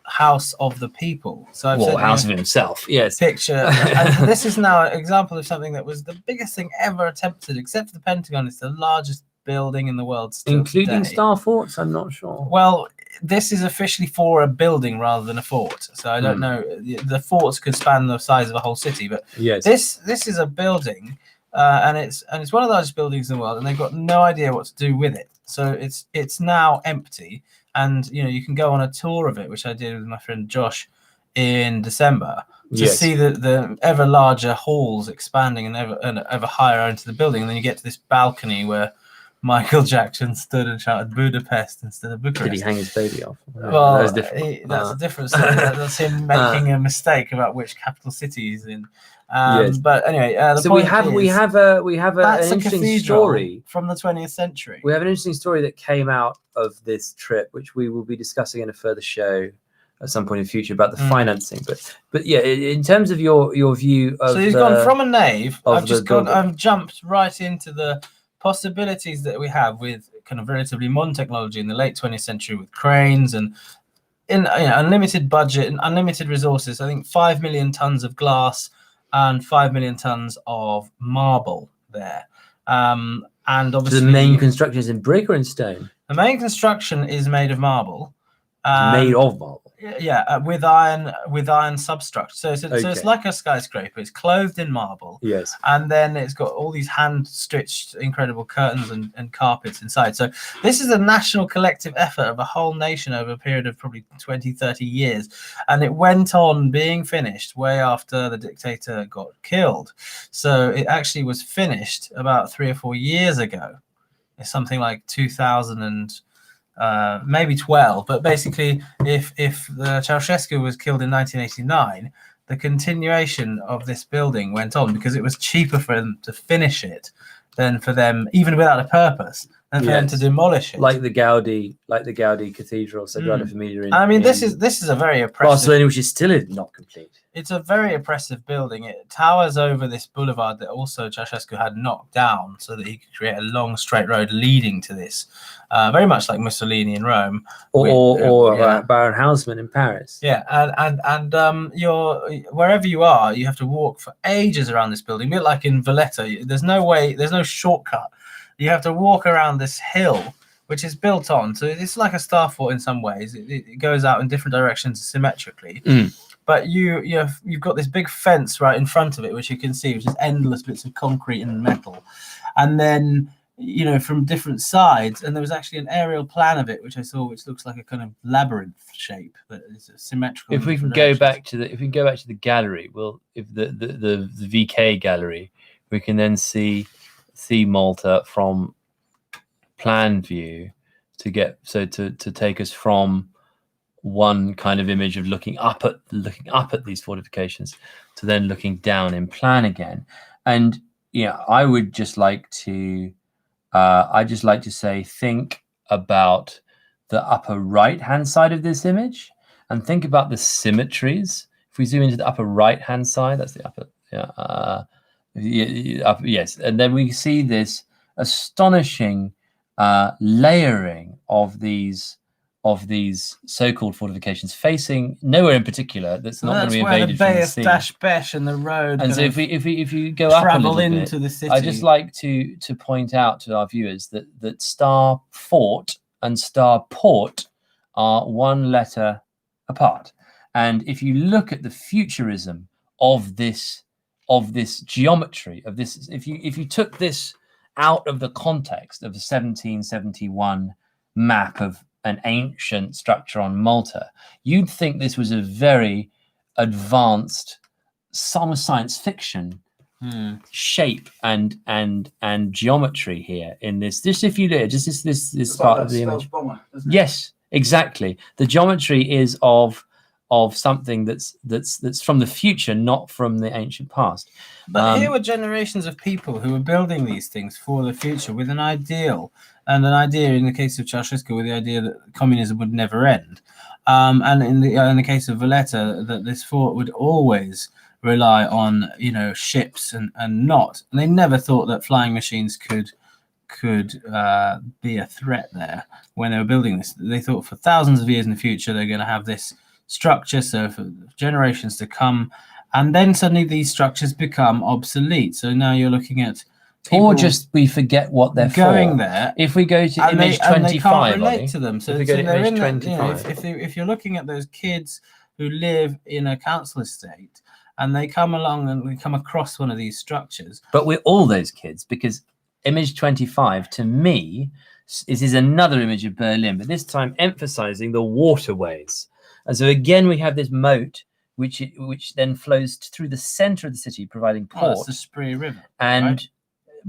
House of the People. So I've House of himself, yes. Picture, and this is now an example of something that was the biggest thing ever attempted, except for the Pentagon. It's the largest building in the world, still including today. star forts. I'm not sure. Well, this is officially for a building rather than a fort, so I don't know. The forts could span the size of a whole city, but this is a building, and it's one of the largest buildings in the world, and they've got no idea what to do with it. So it's now empty, and you can go on a tour of it, which I did with my friend Josh in December, to see the ever larger halls expanding and ever higher into the building, and then you get to this balcony where Michael Jackson stood and shouted Budapest instead of Bucharest. Did he hang his baby off? Well, that was different. That's a different story. That's him making a mistake about which capital city he's in. But anyway, so we have an interesting story from the 20th century. We have an interesting story that came out of this trip, which we will be discussing in a further show at some point in the future about the financing. But yeah, in terms of your view of, so he's gone from a nave. I've jumped right into the possibilities that we have with kind of relatively modern technology in the late 20th century with cranes and unlimited budget and unlimited resources. I think 5 million tons of glass and 5 million tons of marble there. And obviously the main construction is in brick or in stone? The main construction is made of marble. made of marble. Yeah, with iron substructure. So it's like a skyscraper. It's clothed in marble. Yes. And then it's got all these hand-stitched incredible curtains and carpets inside. So this is a national collective effort of a whole nation over a period of probably 20, 30 years. And it went on being finished way after the dictator got killed. So it actually was finished about 3 or 4 years ago. It's something like 2000 and maybe 12, but basically if the Ceausescu was killed in 1989, the continuation of this building went on because it was cheaper for them to finish it than for them, even without a purpose, than for them to demolish it. Like the Gaudi Cathedral, Sagrada Familia. I mean, this is a very oppressive Barcelona, which is still not complete. It's a very oppressive building. It towers over this boulevard that also Ceausescu had knocked down so that he could create a long straight road leading to this, very much like Mussolini in Rome, or Baron Haussmann in Paris. Yeah, and you're wherever you are, you have to walk for ages around this building. A bit like in Valletta, there's no shortcut. You have to walk around this hill, which is built on. So it's like a star fort in some ways. It goes out in different directions symmetrically. But you've got this big fence right in front of it, which you can see, which is endless bits of concrete and metal. And then, from different sides, and there was actually an aerial plan of it, which I saw, which looks like a kind of labyrinth shape that is symmetrical. If we can go back to the gallery, if the VK gallery, we can then see Malta from plan view to take us from one kind of image of looking up at these fortifications to then looking down in plan again. And I would just like to say, think about the upper right hand side of this image and think about the symmetries. If we zoom into the upper right hand side, that's the upper yes, and then we see this astonishing layering of these so-called fortifications facing nowhere in particular that's not going to be invaded from the sea. That's where the Bay of Dash and the road. And so if you go up a little into bit, the city, I just like to point out to our viewers that Star Fort and Star Port are one letter apart. And if you look at the futurism of this geometry of this, if you took this out of the context of the 1771 map of an ancient structure on Malta, you'd think this was a very advanced science fiction shape and geometry here in this. Just if you look, just this part of the image. Bomber, yes, exactly. The geometry is of something that's from the future, not from the ancient past. But here were generations of people who were building these things for the future with an ideal, and an idea in the case of Ceausescu with the idea that communism would never end, and in the case of Valletta, that this fort would always rely on ships and they never thought that flying machines could be a threat there when they were building this. They thought for thousands of years in the future they're going to have this structure, so for generations to come, and then suddenly these structures become obsolete. So now you're looking at or just we forget what they're going for. There. If we go to image 25, and they can't relate to them. So if we go to image 25, if you're looking at those kids who live in a council estate and they come along and we come across one of these structures, but we're all those kids, because image 25 to me is another image of Berlin, but this time emphasizing the waterways. And so again, we have this moat, which then flows through the center of the city, providing port. That's the Spree River. And right?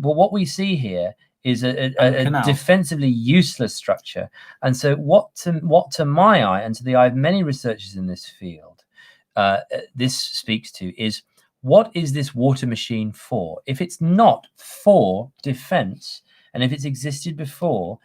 Well, what we see here is a defensively useless structure. And so what to my eye and to the eye of many researchers in this field, this speaks to is, what is this water machine for? If it's not for defense, and if it's existed before,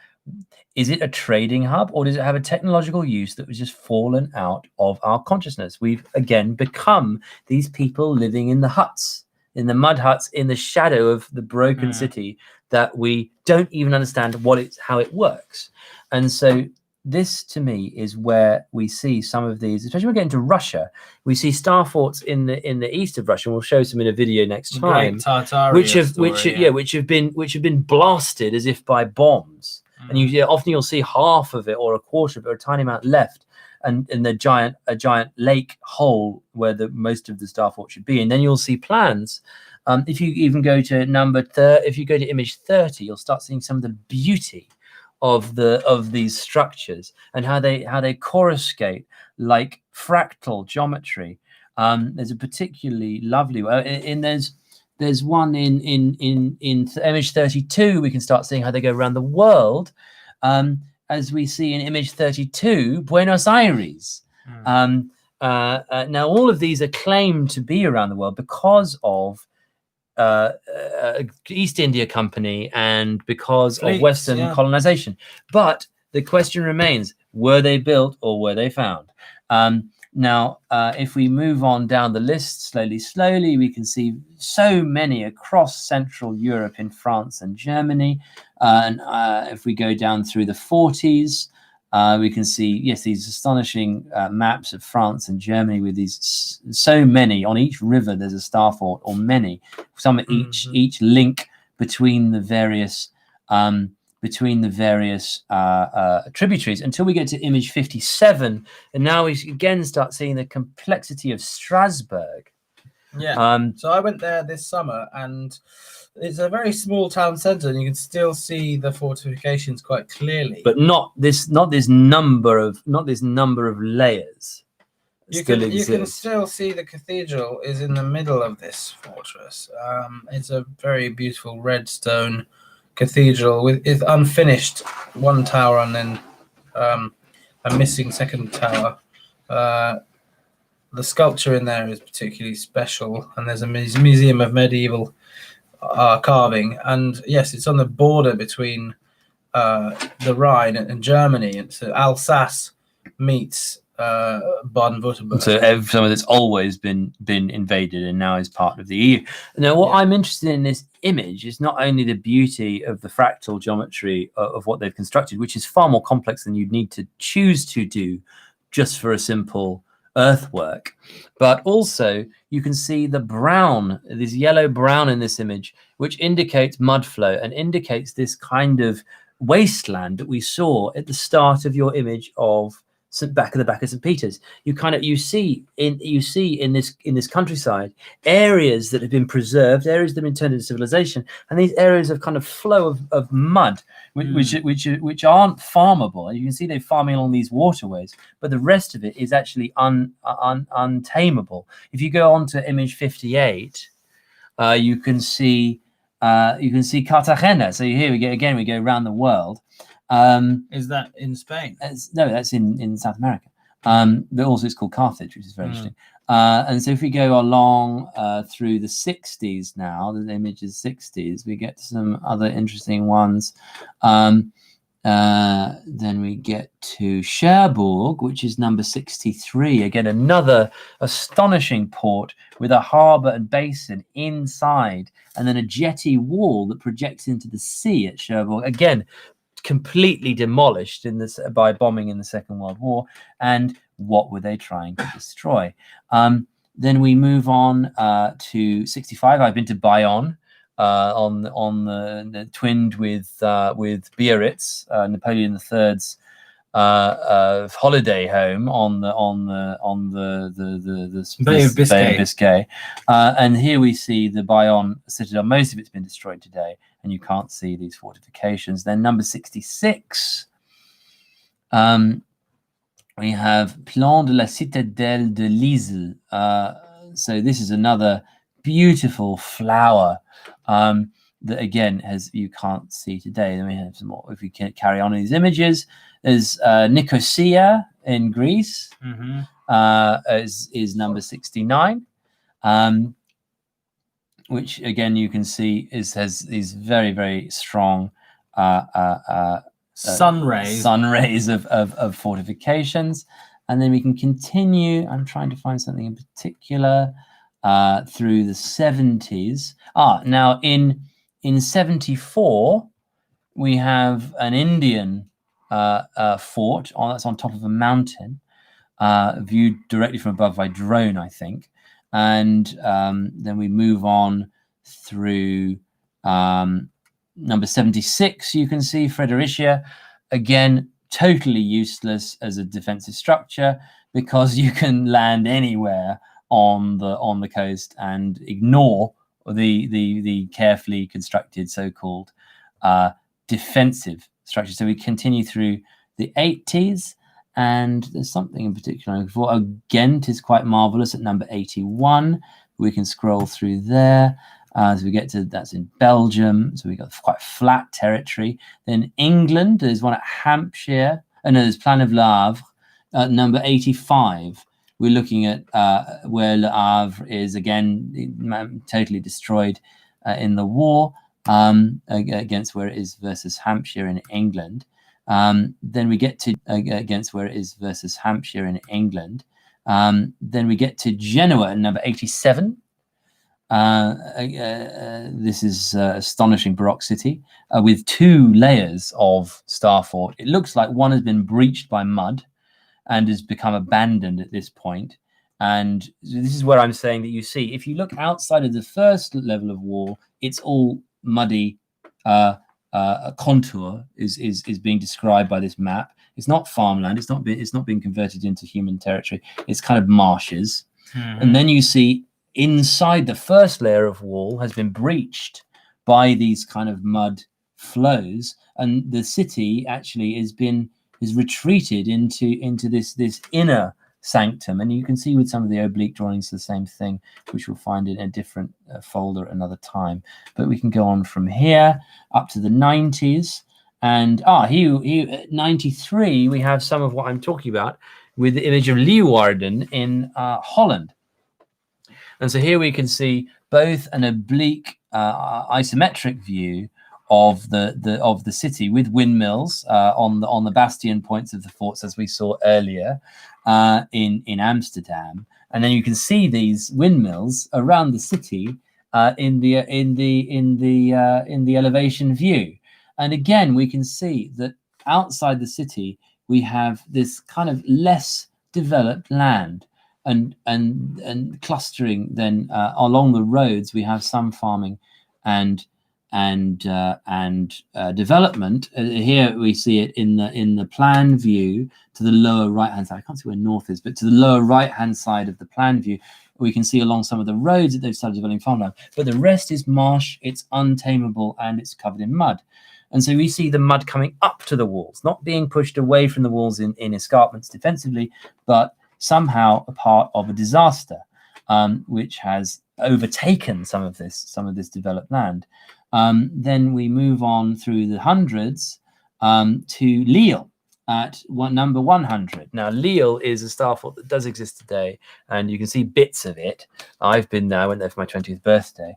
is it a trading hub, or does it have a technological use that was just fallen out of our consciousness? We've again become these people living in the huts, in the mud huts, in the shadow of the broken city, that we don't even understand how it works. And so this, to me, is where we see some of these, especially when we get into Russia. We see star forts in the east of Russia, and we'll show some in a video next time, which have been blasted as if by bombs. And often you'll see half of it or a quarter of it or a tiny amount left. and a giant lake hole where most of the star fort should be. And then you'll see plans. If you even go to if you go to image 30, you'll start seeing some of the beauty of these structures and how they coruscate like fractal geometry. There's a particularly lovely there's one in image 32. We can start seeing how they go around the world, as we see in image 32, Buenos Aires. Now all of these are claimed to be around the world because of East India Company and because of Western colonization. But the question remains, were they built or were they found? Now, if we move on down the list slowly, we can see so many across Central Europe in France and Germany. And if we go down through the 40s, we can see, yes, these astonishing maps of France and Germany with these so many. On each river, there's a star fort, or many. Some at each link between the various tributaries, until we get to image 57, and now we again start seeing the complexity of Strasbourg. So I went there this summer, and it's a very small town centre, and you can still see the fortifications quite clearly. But not this number of layers. You can still see the cathedral is in the middle of this fortress. It's a very beautiful red stone cathedral with unfinished one tower and then a missing second tower. The sculpture in there is particularly special, and there's a museum of medieval carving. And yes, it's on the border between the Rhine and Germany, and so Alsace meets Baden-Württemberg. So some of it's always been invaded and now is part of the EU. Now, what I'm interested in this image is not only the beauty of the fractal geometry of what they've constructed, which is far more complex than you'd need to choose to do just for a simple earthwork, but also you can see the brown, this yellow brown in this image, which indicates mud flow and indicates this kind of wasteland that we saw at the start of your image of the back of St. Peter's. You see in this countryside areas that have been preserved, areas that have been turned into civilization, and these areas of kind of flow of mud, which aren't farmable. You can see they're farming along these waterways, but the rest of it is actually untamable. If you go on to image 58, you can see Cartagena. So here we go around the world. Is that in Spain? No, that's in South America. But also it's called Carthage, which is very interesting. And so if we go along through the 60s now, the image is 60s, we get some other interesting ones. Then we get to Cherbourg, which is number 63. Again, another astonishing port with a harbour and basin inside, and then a jetty wall that projects into the sea at Cherbourg. Again, completely demolished by bombing in the Second World War. And what were they trying to destroy? Then we move on to 65. I've been to Bayonne, on the twinned with Biarritz, Napoleon III's holiday home on the Bay of Biscay. And here we see the Bayonne citadel. Most of it's been destroyed today, and you can't see these fortifications. Then number 66, we have Plan de la Citadelle de Lisle. So this is another beautiful flower that again you can't see today. Then we have some more. If we can carry on in these images, there's Nicosia in Greece, is number 69, which again you can see has these very, very strong sun rays of fortifications. And then we can continue. I'm trying to find something in particular through the 70s. Now in 74 we have an Indian fort that's on top of a mountain, viewed directly from above by drone, I think. And then we move on through number 76. You can see Fredericia, again totally useless as a defensive structure because you can land anywhere on the coast and ignore the carefully constructed so-called defensive structure. So we continue through the 80s, and there's something in particular before. Ghent is quite marvelous at number 81. We can scroll through there. So we get to, that's in Belgium. So we got quite flat territory. Then England, there's one at Hampshire. Oh no, there's Plan of Le Havre at number 85. We're looking at where Le Havre is again totally destroyed in the war against where it is versus Hampshire in England. Then we get to against where it is versus Hampshire in England. Then we get to Genoa at number 87. This is astonishing Baroque city with 2 layers of star fort. It looks like one has been breached by mud and has become abandoned at this point. And this is where I'm saying that you see, if you look outside of the first level of wall, it's all muddy contour is being described by this map. It's not farmland. It's not being converted into human territory. It's kind of marshes. Mm-hmm. And then you see inside the first layer of wall has been breached by these kind of mud flows, and the city actually is retreated into this inner sanctum. And you can see with some of the oblique drawings the same thing, which we'll find in a different folder another time. But we can go on from here up to the 90s, and here at 93 we have some of what I'm talking about with the image of Leeuwarden in Holland. And so here we can see both an oblique isometric view of the city with windmills on the bastion points of the forts, as we saw earlier in Amsterdam, and then you can see these windmills around the city in the elevation view. And again, we can see that outside the city we have this kind of less developed land. And clustering then along the roads, we have some farming and development. Here we see it in the plan view to the lower right hand side. I can't see where north is, but to the lower right hand side of the plan view, we can see along some of the roads that they've started developing farmland. But the rest is marsh. It's untamable and it's covered in mud. And so we see the mud coming up to the walls, not being pushed away from the walls in escarpments defensively, but somehow a part of a disaster, which has overtaken some of this developed land. Then we move on through the hundreds to Lille at number 100. Now, Lille is a star fort that does exist today, and you can see bits of it. I've been there. I went there for my 20th birthday,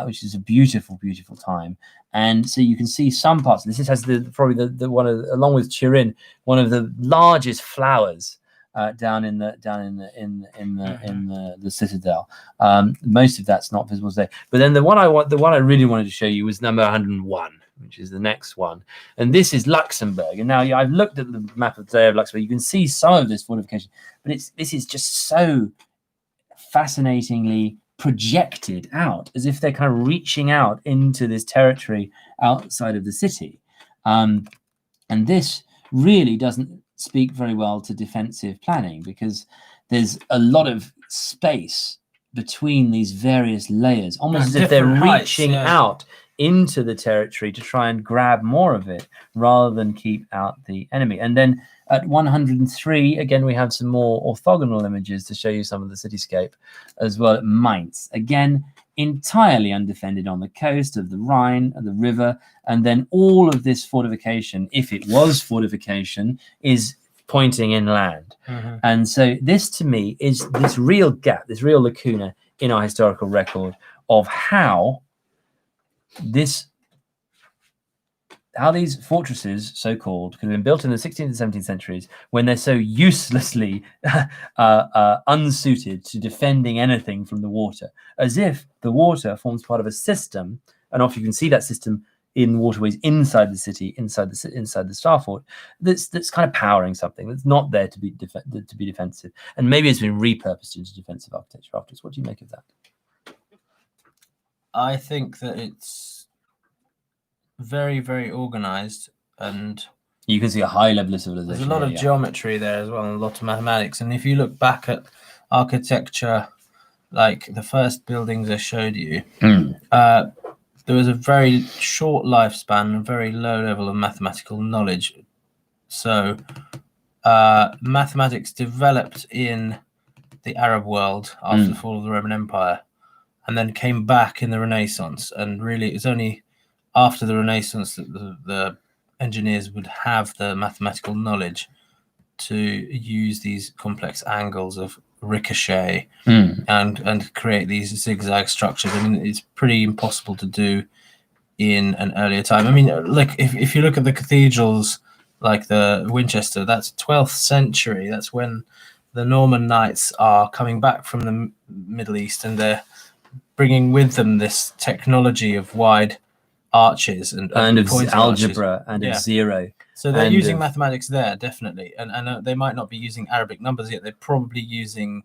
which is a beautiful, beautiful time. And so you can see some parts. This has probably the one of, along with Turin, one of the largest flowers down in the citadel. Most of that's not visible today. But then the one I really wanted to show you was number 101, which is the next one. And this is Luxembourg. And now I've looked at the map of today of Luxembourg. You can see some of this fortification, but this is just so fascinatingly projected out, as if they're kind of reaching out into this territory outside of the city. And this really doesn't speak very well to defensive planning, because there's a lot of space between these various layers, almost as if they're reaching out into the territory to try and grab more of it rather than keep out the enemy. And then at 103, again, we have some more orthogonal images to show you some of the cityscape as well at Mainz. Again, entirely undefended on the coast of the Rhine and the river. And then all of this fortification, if it was fortification, is pointing inland. Mm-hmm. And so this, to me, is this real gap, this real lacuna in our historical record of how these fortresses, so-called, could have been built in the 16th and 17th centuries when they're so uselessly unsuited to defending anything from the water, as if the water forms part of a system, and often you can see that system in waterways inside the city, inside the star fort, that's kind of powering something that's not there to be defensive, and maybe it's been repurposed into defensive architecture afterwards. What do you make of that? I think that it's very, very organized, and You can see a high level of civilization. There's a lot of geometry there as well, and a lot of mathematics. And if you look back at architecture, like the first buildings I showed you, there was a very short lifespan and very low level of mathematical knowledge. So mathematics developed in the Arab world after the fall of the Roman Empire, and then came back in the Renaissance. And really, it's only after the Renaissance that the engineers would have the mathematical knowledge to use these complex angles of ricochet and create these zigzag structures. I mean, it's pretty impossible to do in an earlier time. I mean, like if you look at the cathedrals, like the Winchester, that's 12th century. That's when the Norman knights are coming back from the Middle East, and they're bringing with them this technology of wide arches and of algebra and of zero. So they're using mathematics there, definitely. And they might not be using Arabic numbers yet. They're probably using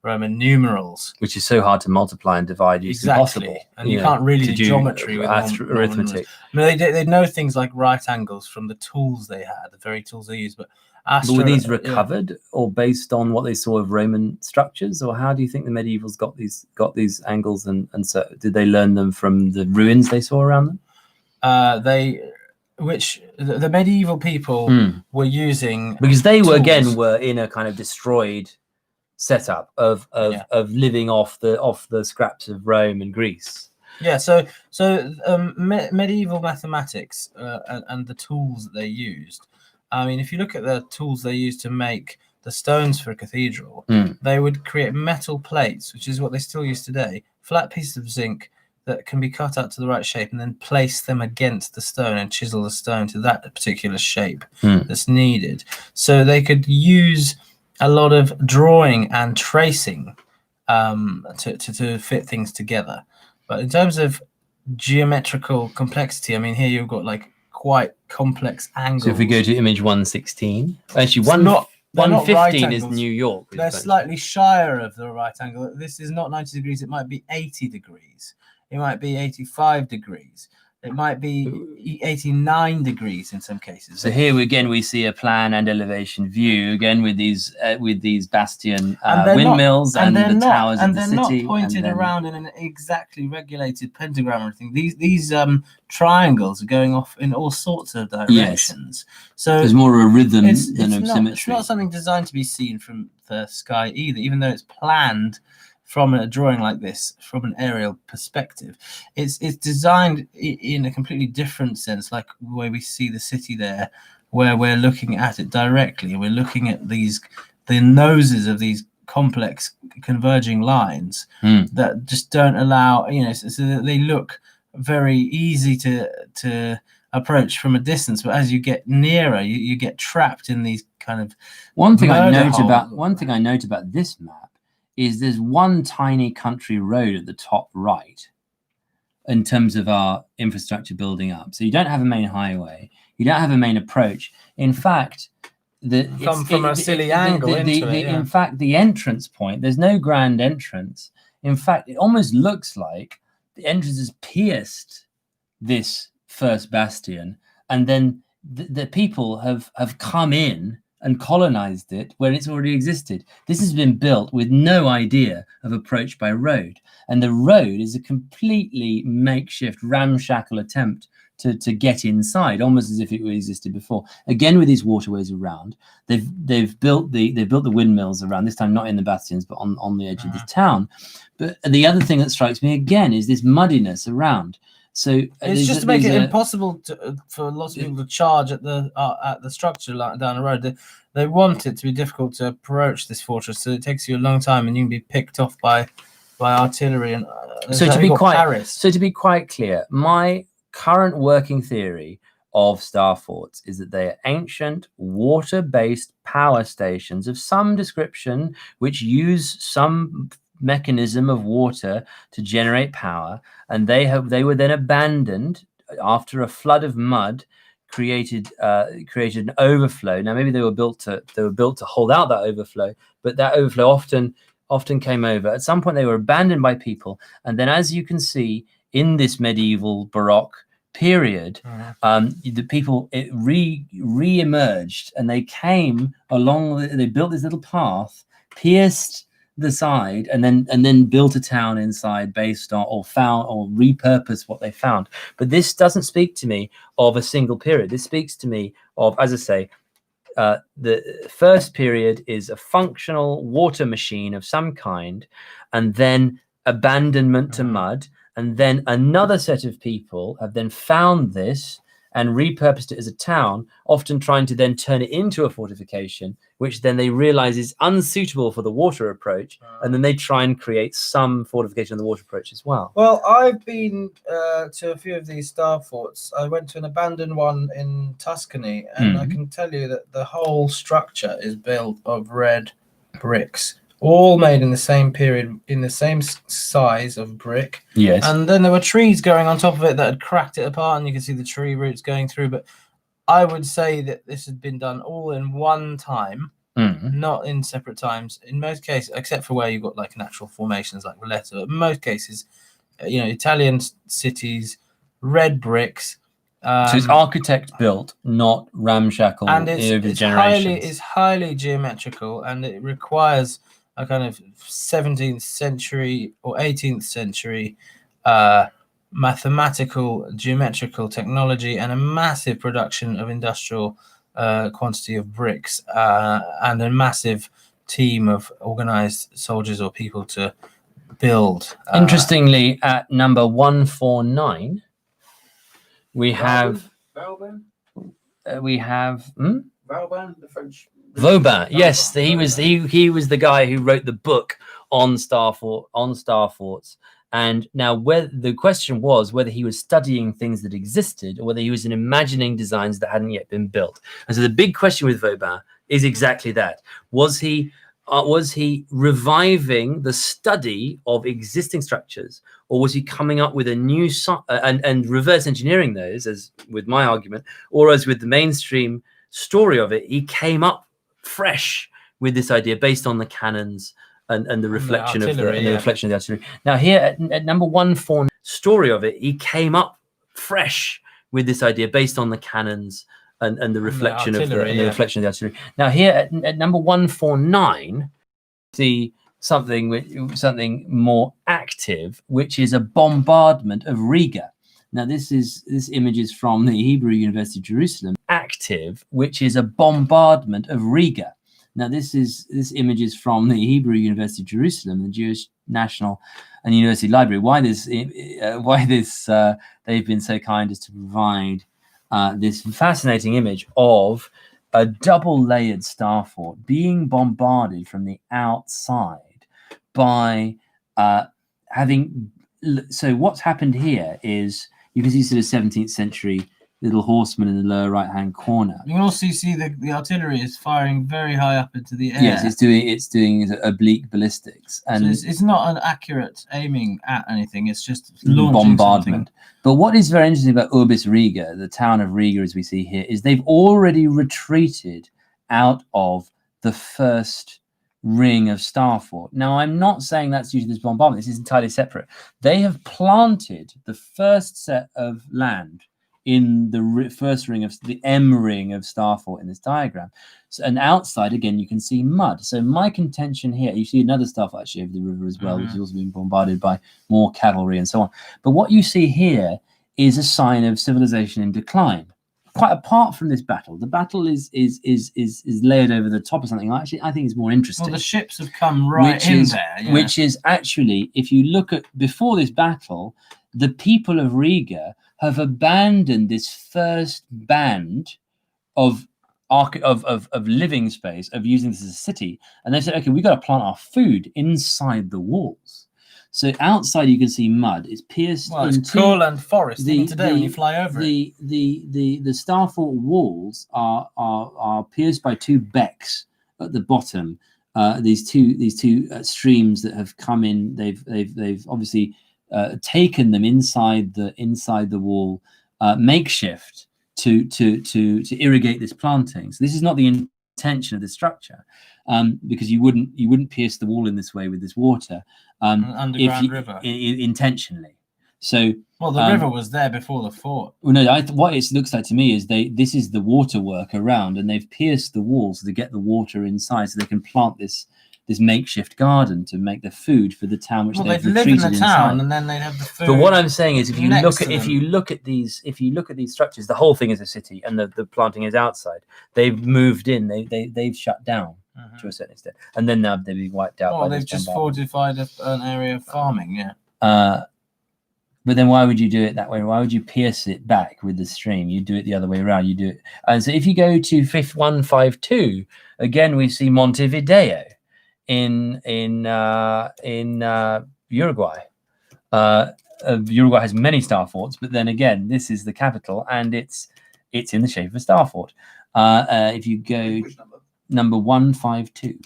Roman numerals. Which is so hard to multiply and divide. It's impossible. And you can't really do geometry with arithmetic. I mean, they know things like right angles from the tools they had, the very tools they used. But were these recovered or based on what they saw of Roman structures, or how do you think the medievals got these angles? And so did they learn them from the ruins they saw around them? The medieval people were using, because they were in a kind of destroyed setup of living off the scraps of Rome and Greece. Yeah, so medieval mathematics and the tools that they used. I mean, if you look at the tools they used to make the stones for a cathedral, they would create metal plates, which is what they still use today, flat pieces of zinc that can be cut out to the right shape, and then place them against the stone and chisel the stone to that particular shape that's needed. So they could use a lot of drawing and tracing to fit things together. But in terms of geometrical complexity, I mean, here you've got like quite complex angles. So if we go to image 116, actually 115 right is New York. They're slightly shyer of the right angle. This is not 90 degrees. It might be 80 degrees. It might be 85 degrees. It might be 89 degrees in some cases. So here again we see a plan and elevation view again with these bastion windmills and the towers of the city. And they're not pointed around in an exactly regulated pentagram or anything. These triangles are going off in all sorts of directions. Yes. So there's more of a rhythm than of symmetry. It's not something designed to be seen from the sky either, even though it's planned from a drawing like this, from an aerial perspective. It's designed in a completely different sense, like the way we see the city there, where we're looking at it directly. We're looking at the noses of these complex converging lines that just don't allow, so they look very easy to approach from a distance, but as you get nearer, you get trapped in these kind of one thing I note about this map is there's one tiny country road at the top right in terms of our infrastructure building up. So you don't have a main highway, you don't have a main approach. In fact, from a silly angle in fact, the entrance point, there's no grand entrance. In fact, it almost looks like the entrance has pierced this first bastion, and then the people have come in and colonized it where it's already existed. This has been built with no idea of approach by road, and the road is a completely makeshift, ramshackle attempt to get inside, almost as if it existed before. Again, with these waterways around, they've built the windmills around. This time, not in the bastions, but on the edge of the town. But the other thing that strikes me again is this muddiness around. So it's just to make it impossible for lots of people to charge at the structure down the road. They want it to be difficult to approach this fortress, so it takes you a long time, and you can be picked off by artillery. And to be quite clear, my current working theory of star forts is that they are ancient water-based power stations of some description, which use some mechanism of water to generate power, and they were then abandoned after a flood of mud created an overflow. Now maybe they were built to hold out that overflow, but that overflow often came over. At some point they were abandoned by people, and then, as you can see in this medieval Baroque period, the people re-emerged, and they came along. They built this little path, pierced the side, and then built a town inside based on or repurposed what they found. But this doesn't speak to me of a single period. This speaks to me of, as I say, the first period is a functional water machine of some kind, and then abandonment to mud, and then another set of people have then found this and repurposed it as a town, often trying to then turn it into a fortification, which then they realize is unsuitable for the water approach, and then they try and create some fortification of the water approach as well. Well, I've been to a few of these star forts. I went to an abandoned one in Tuscany, and I can tell you that the whole structure is built of red bricks, all made in the same period, in the same size of brick. Yes. And then there were trees growing on top of it that had cracked it apart, and you can see the tree roots going through. But I would say that this had been done all in one time, not in separate times. In most cases, except for where you've got like natural formations like Valletta, in most cases, you know, Italian cities, red bricks. So it's architect built, not ramshackle, and it's highly geometrical, and it requires a kind of 17th century or 18th century mathematical geometrical technology, and a massive production of industrial quantity of bricks, and a massive team of organized soldiers or people to build. Interestingly, at number 149, we have Vauban, the French. Vauban. Yes, he was the guy who wrote the book on star forts. And now, where the question was whether he was studying things that existed or whether he was imagining designs that hadn't yet been built. And so the big question with Vauban is exactly that: was he reviving the study of existing structures, or was he coming up with a new and reverse engineering those, as with my argument, or as with the mainstream story of it, he came up fresh with this idea based on the cannons and the reflection of the reflection of the artillery. Now here at number 149, story of it, he came up fresh with this idea based on the cannons and the reflection of the reflection of the artillery. Now here at number 149, see something more active, which is a bombardment of Riga. Now this image is from the Hebrew University of Jerusalem. Active, which is a bombardment of Riga. Now this image is from the Hebrew University of Jerusalem, the Jewish National and University Library. Why this? They've been so kind as to provide this fascinating image of a double-layered star fort being bombarded from the outside by having. So what's happened here is you can see sort of 17th century little horsemen in the lower right-hand corner. You can also see the artillery is firing very high up into the air. Yes, it's doing oblique ballistics, and so it's not an accurate aiming at anything. It's just launching bombardment. Something. But what is very interesting about Urbis Riga, the town of Riga, as we see here, is they've already retreated out of the first ring of star fort. Now, I'm not saying that's due to this bombardment. This is entirely separate. They have planted the first set of land in the first ring of the M ring of star fort in this diagram. So, and outside, again, you can see mud. So my contention here, you see another star fort actually over the river as well, which is also being bombarded by more cavalry and so on. But what you see here is a sign of civilization in decline. Quite apart from this battle, the battle is layered over the top of something actually I think is more interesting. Well, the ships have come right in there. Yeah. Which is actually, if you look at before this battle, the people of Riga have abandoned this first band of living space, of using this as a city, and they said, okay, we've got to plant our food inside the walls. So outside you can see mud. It's pierced. Well, it's cool and forest today when you fly over it. The star fort walls are pierced by two becks at the bottom. These two streams that have come in. They've obviously taken them inside the wall, makeshift to irrigate this planting. So this is not the intention of the structure, because you wouldn't pierce the wall in this way with this water an underground river intentionally. So well, the river was there before the fort. Well, no, what it looks like to me is this is the water work around, and they've pierced the walls to get the water inside, so they can plant this makeshift garden to make the food for the town, which they've live in the town, inside. and then they have the food. But what I'm saying is, if you look at these structures, the whole thing is a city, and the planting is outside. They've moved in. They've shut down to a certain extent, and then now they've been wiped out. Well, they've just fortified an area of farming. Yeah. But then why would you do it that way? Why would you pierce it back with the stream? You do it the other way around. You do it. And so if you go to 152, again, we see Montevideo in Uruguay. Uruguay has many star forts, but then again, this is the capital, and it's in the shape of a star fort. If you go number 152.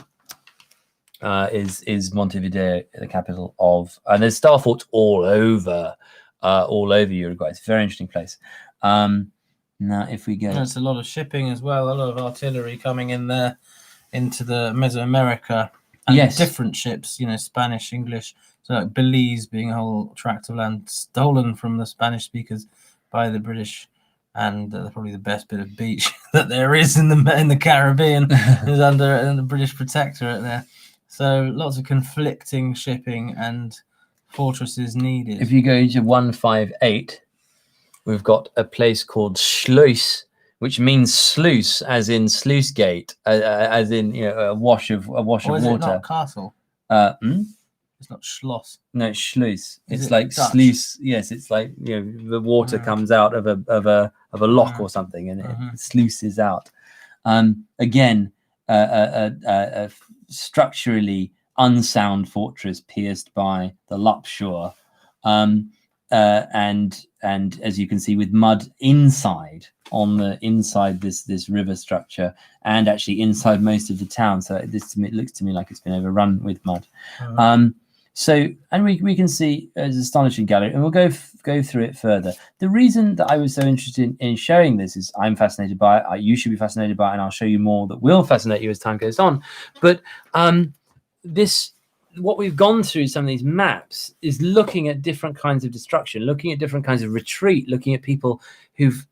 Is Montevideo the capital of, and there's star forts all over Uruguay. It's a very interesting place. Now, if we go, there's a lot of shipping as well, a lot of artillery coming in there into the Mesoamerica, and different ships, Spanish, English. So like Belize being a whole tract of land stolen from the Spanish speakers by the British, and probably the best bit of beach that there is in the Caribbean is under the British protectorate there. So lots of conflicting shipping and fortresses needed. If you go to 158, we've got a place called Sluis, which means sluice, as in sluice gate, as in a wash of water. Is it not castle? It's not Schloss. No, it's Sluis. It's like Dutch? Sluice. Yes, it's like the water comes out of a lock or something, and it sluices out. Again. A structurally unsound fortress pierced by the Lupshur, and as you can see, with mud inside this river structure, and actually inside most of the town. So it looks to me like it's been overrun with mud. So, and we can see it's an astonishing gallery, and we'll go through it further. The reason that I was so interested in showing this is I'm fascinated by it. You should be fascinated by it, and I'll show you more that will fascinate you as time goes on. But what we've gone through, some of these maps, is looking at different kinds of destruction, looking at different kinds of retreat, looking at people who've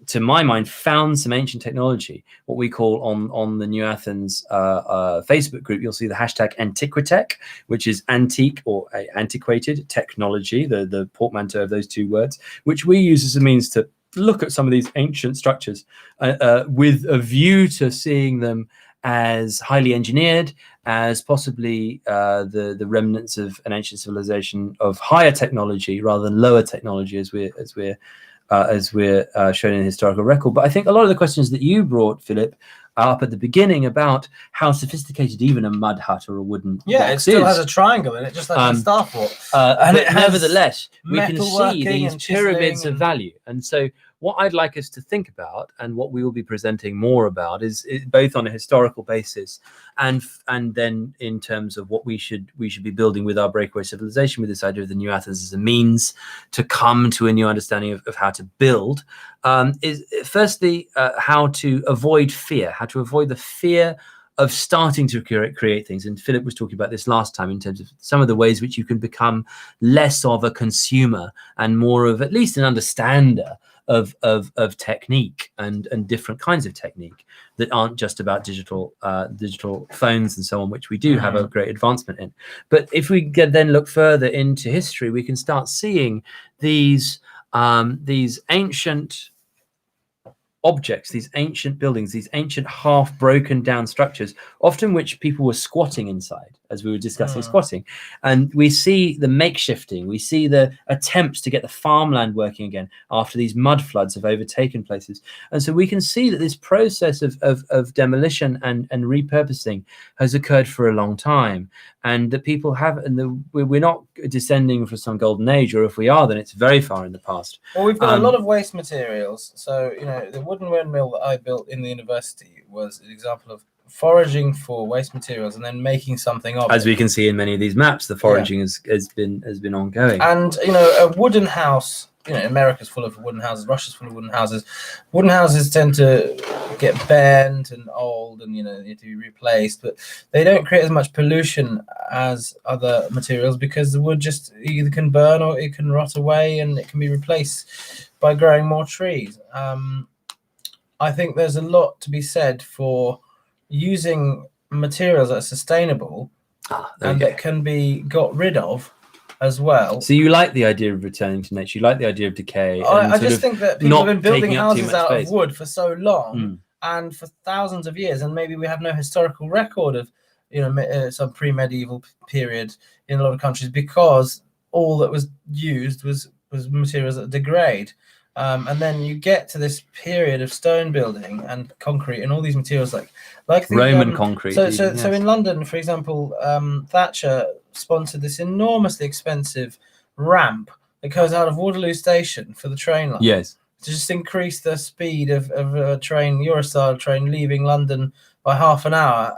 to my mind, found some ancient technology, what we call on the New Athens Facebook group. You'll see the hashtag Antiquitech, which is antique or antiquated technology, the portmanteau of those two words, which we use as a means to look at some of these ancient structures with a view to seeing them as highly engineered, as possibly the remnants of an ancient civilization of higher technology rather than lower technology, as we're shown in the historical record. But I think a lot of the questions that you brought, Philip, up at the beginning about how sophisticated even a mud hut or a wooden box it still has a triangle in it, just like a star fort. And nevertheless, we can see these pyramids of value. And so what I'd like us to think about, and what we will be presenting more about, is both on a historical basis and then in terms of what we should be building with our breakaway civilization, with this idea of the New Athens as a means to come to a new understanding of how to build, is firstly how to avoid fear, how to avoid the fear of starting to create things. And Philip was talking about this last time in terms of some of the ways which you can become less of a consumer and more of at least an understander of technique and different kinds of technique that aren't just about digital phones and so on, which we do have a great advancement in. But if we then look further into history, we can start seeing these ancient objects, these ancient buildings, these ancient half broken down structures, often which people were squatting inside, as we were discussing squatting. And we see the makeshifting, we see the attempts to get the farmland working again after these mud floods have overtaken places. And so we can see that this process of demolition and repurposing has occurred for a long time, and that people have, and we're not descending from some golden age, or if we are, then it's very far in the past. Well, we've got a lot of waste materials. So, the wooden windmill that I built in the university was an example of foraging for waste materials and then making something of it. As we can see in many of these maps, the foraging has been ongoing. And a wooden house America's full of wooden houses, Russia's full of wooden houses. Wooden houses tend to get bent and old, and they need to be replaced, but they don't create as much pollution as other materials because the wood just either can burn or it can rot away, and it can be replaced by growing more trees. I think there's a lot to be said for using materials that are sustainable and that can be got rid of as well. So you like the idea of returning to nature? You like the idea of decay? I just think that people have been building houses out of wood for so long and for thousands of years, and maybe we have no historical record of some pre-medieval period in a lot of countries because all that was used was materials that degrade. And then you get to this period of stone building and concrete and all these materials like the Roman concrete. So in London, for example, Thatcher sponsored this enormously expensive ramp that goes out of Waterloo Station for the train line. Yes. To just increase the speed of a train, Eurostar train, leaving London by half an hour,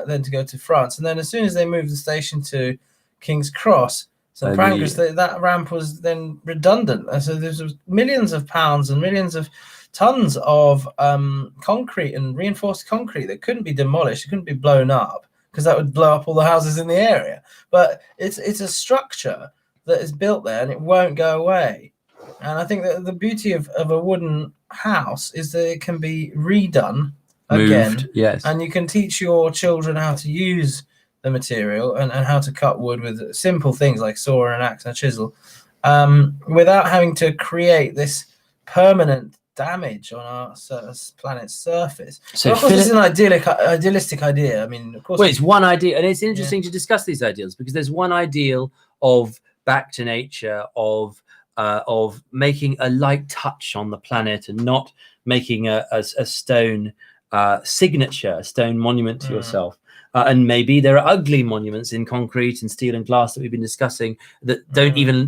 then to go to France. And then as soon as they moved the station to King's Cross, St Pancras, that ramp was then redundant. And so there was millions of pounds and millions of tons of concrete and reinforced concrete that couldn't be demolished, it couldn't be blown up, because that would blow up all the houses in the area. But it's a structure that is built there and it won't go away. And I think that the beauty of a wooden house is that it can be redone again. Yes. And you can teach your children how to use the material and how to cut wood with simple things like saw and an axe and a chisel, without having to create this permanent damage on our planet's surface. So of course, it's an idealistic idea. I mean, of course. Well, it's one idea, and it's interesting to discuss these ideals because there's one ideal of back to nature, of making a light touch on the planet and not making a stone signature, a stone monument to yourself. And maybe there are ugly monuments in concrete and steel and glass that we've been discussing that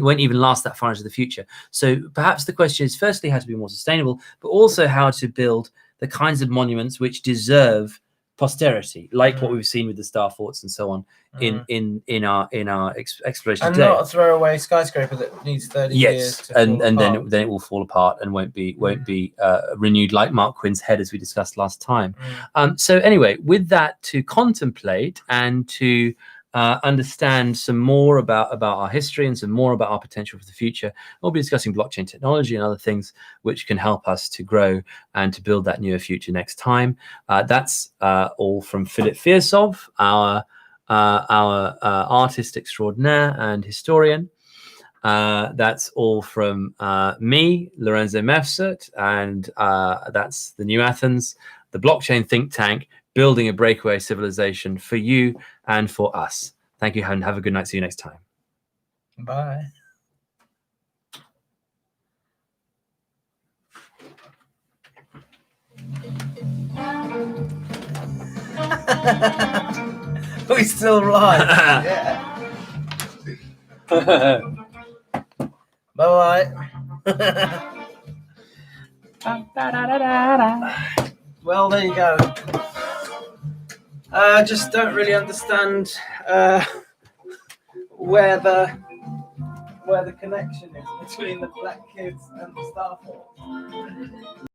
won't even last that far into the future. So perhaps the question is firstly how to be more sustainable, but also how to build the kinds of monuments which deserve posterity, like what we've seen with the star forts and so on in our exploration and today. Not a throwaway skyscraper that needs 30 years to and fall then apart. then it will fall apart and won't be renewed like Mark Quinn's head, as we discussed last time. So anyway, with that to contemplate and to understand some more about our history and some more about our potential for the future, we'll be discussing blockchain technology and other things which can help us to grow and to build that newer future next time. That's all from Philip Firsov, our artist extraordinaire and historian. That's all from me, Lorenzo Mefsert, and that's the New Athens, the blockchain think tank, building a breakaway civilization for you and for us. Thank you, and have a good night. See you next time. Bye. We still live. Yeah. Bye bye. Well, there you go. I just don't really understand where the connection is between the black kids and the Star Force.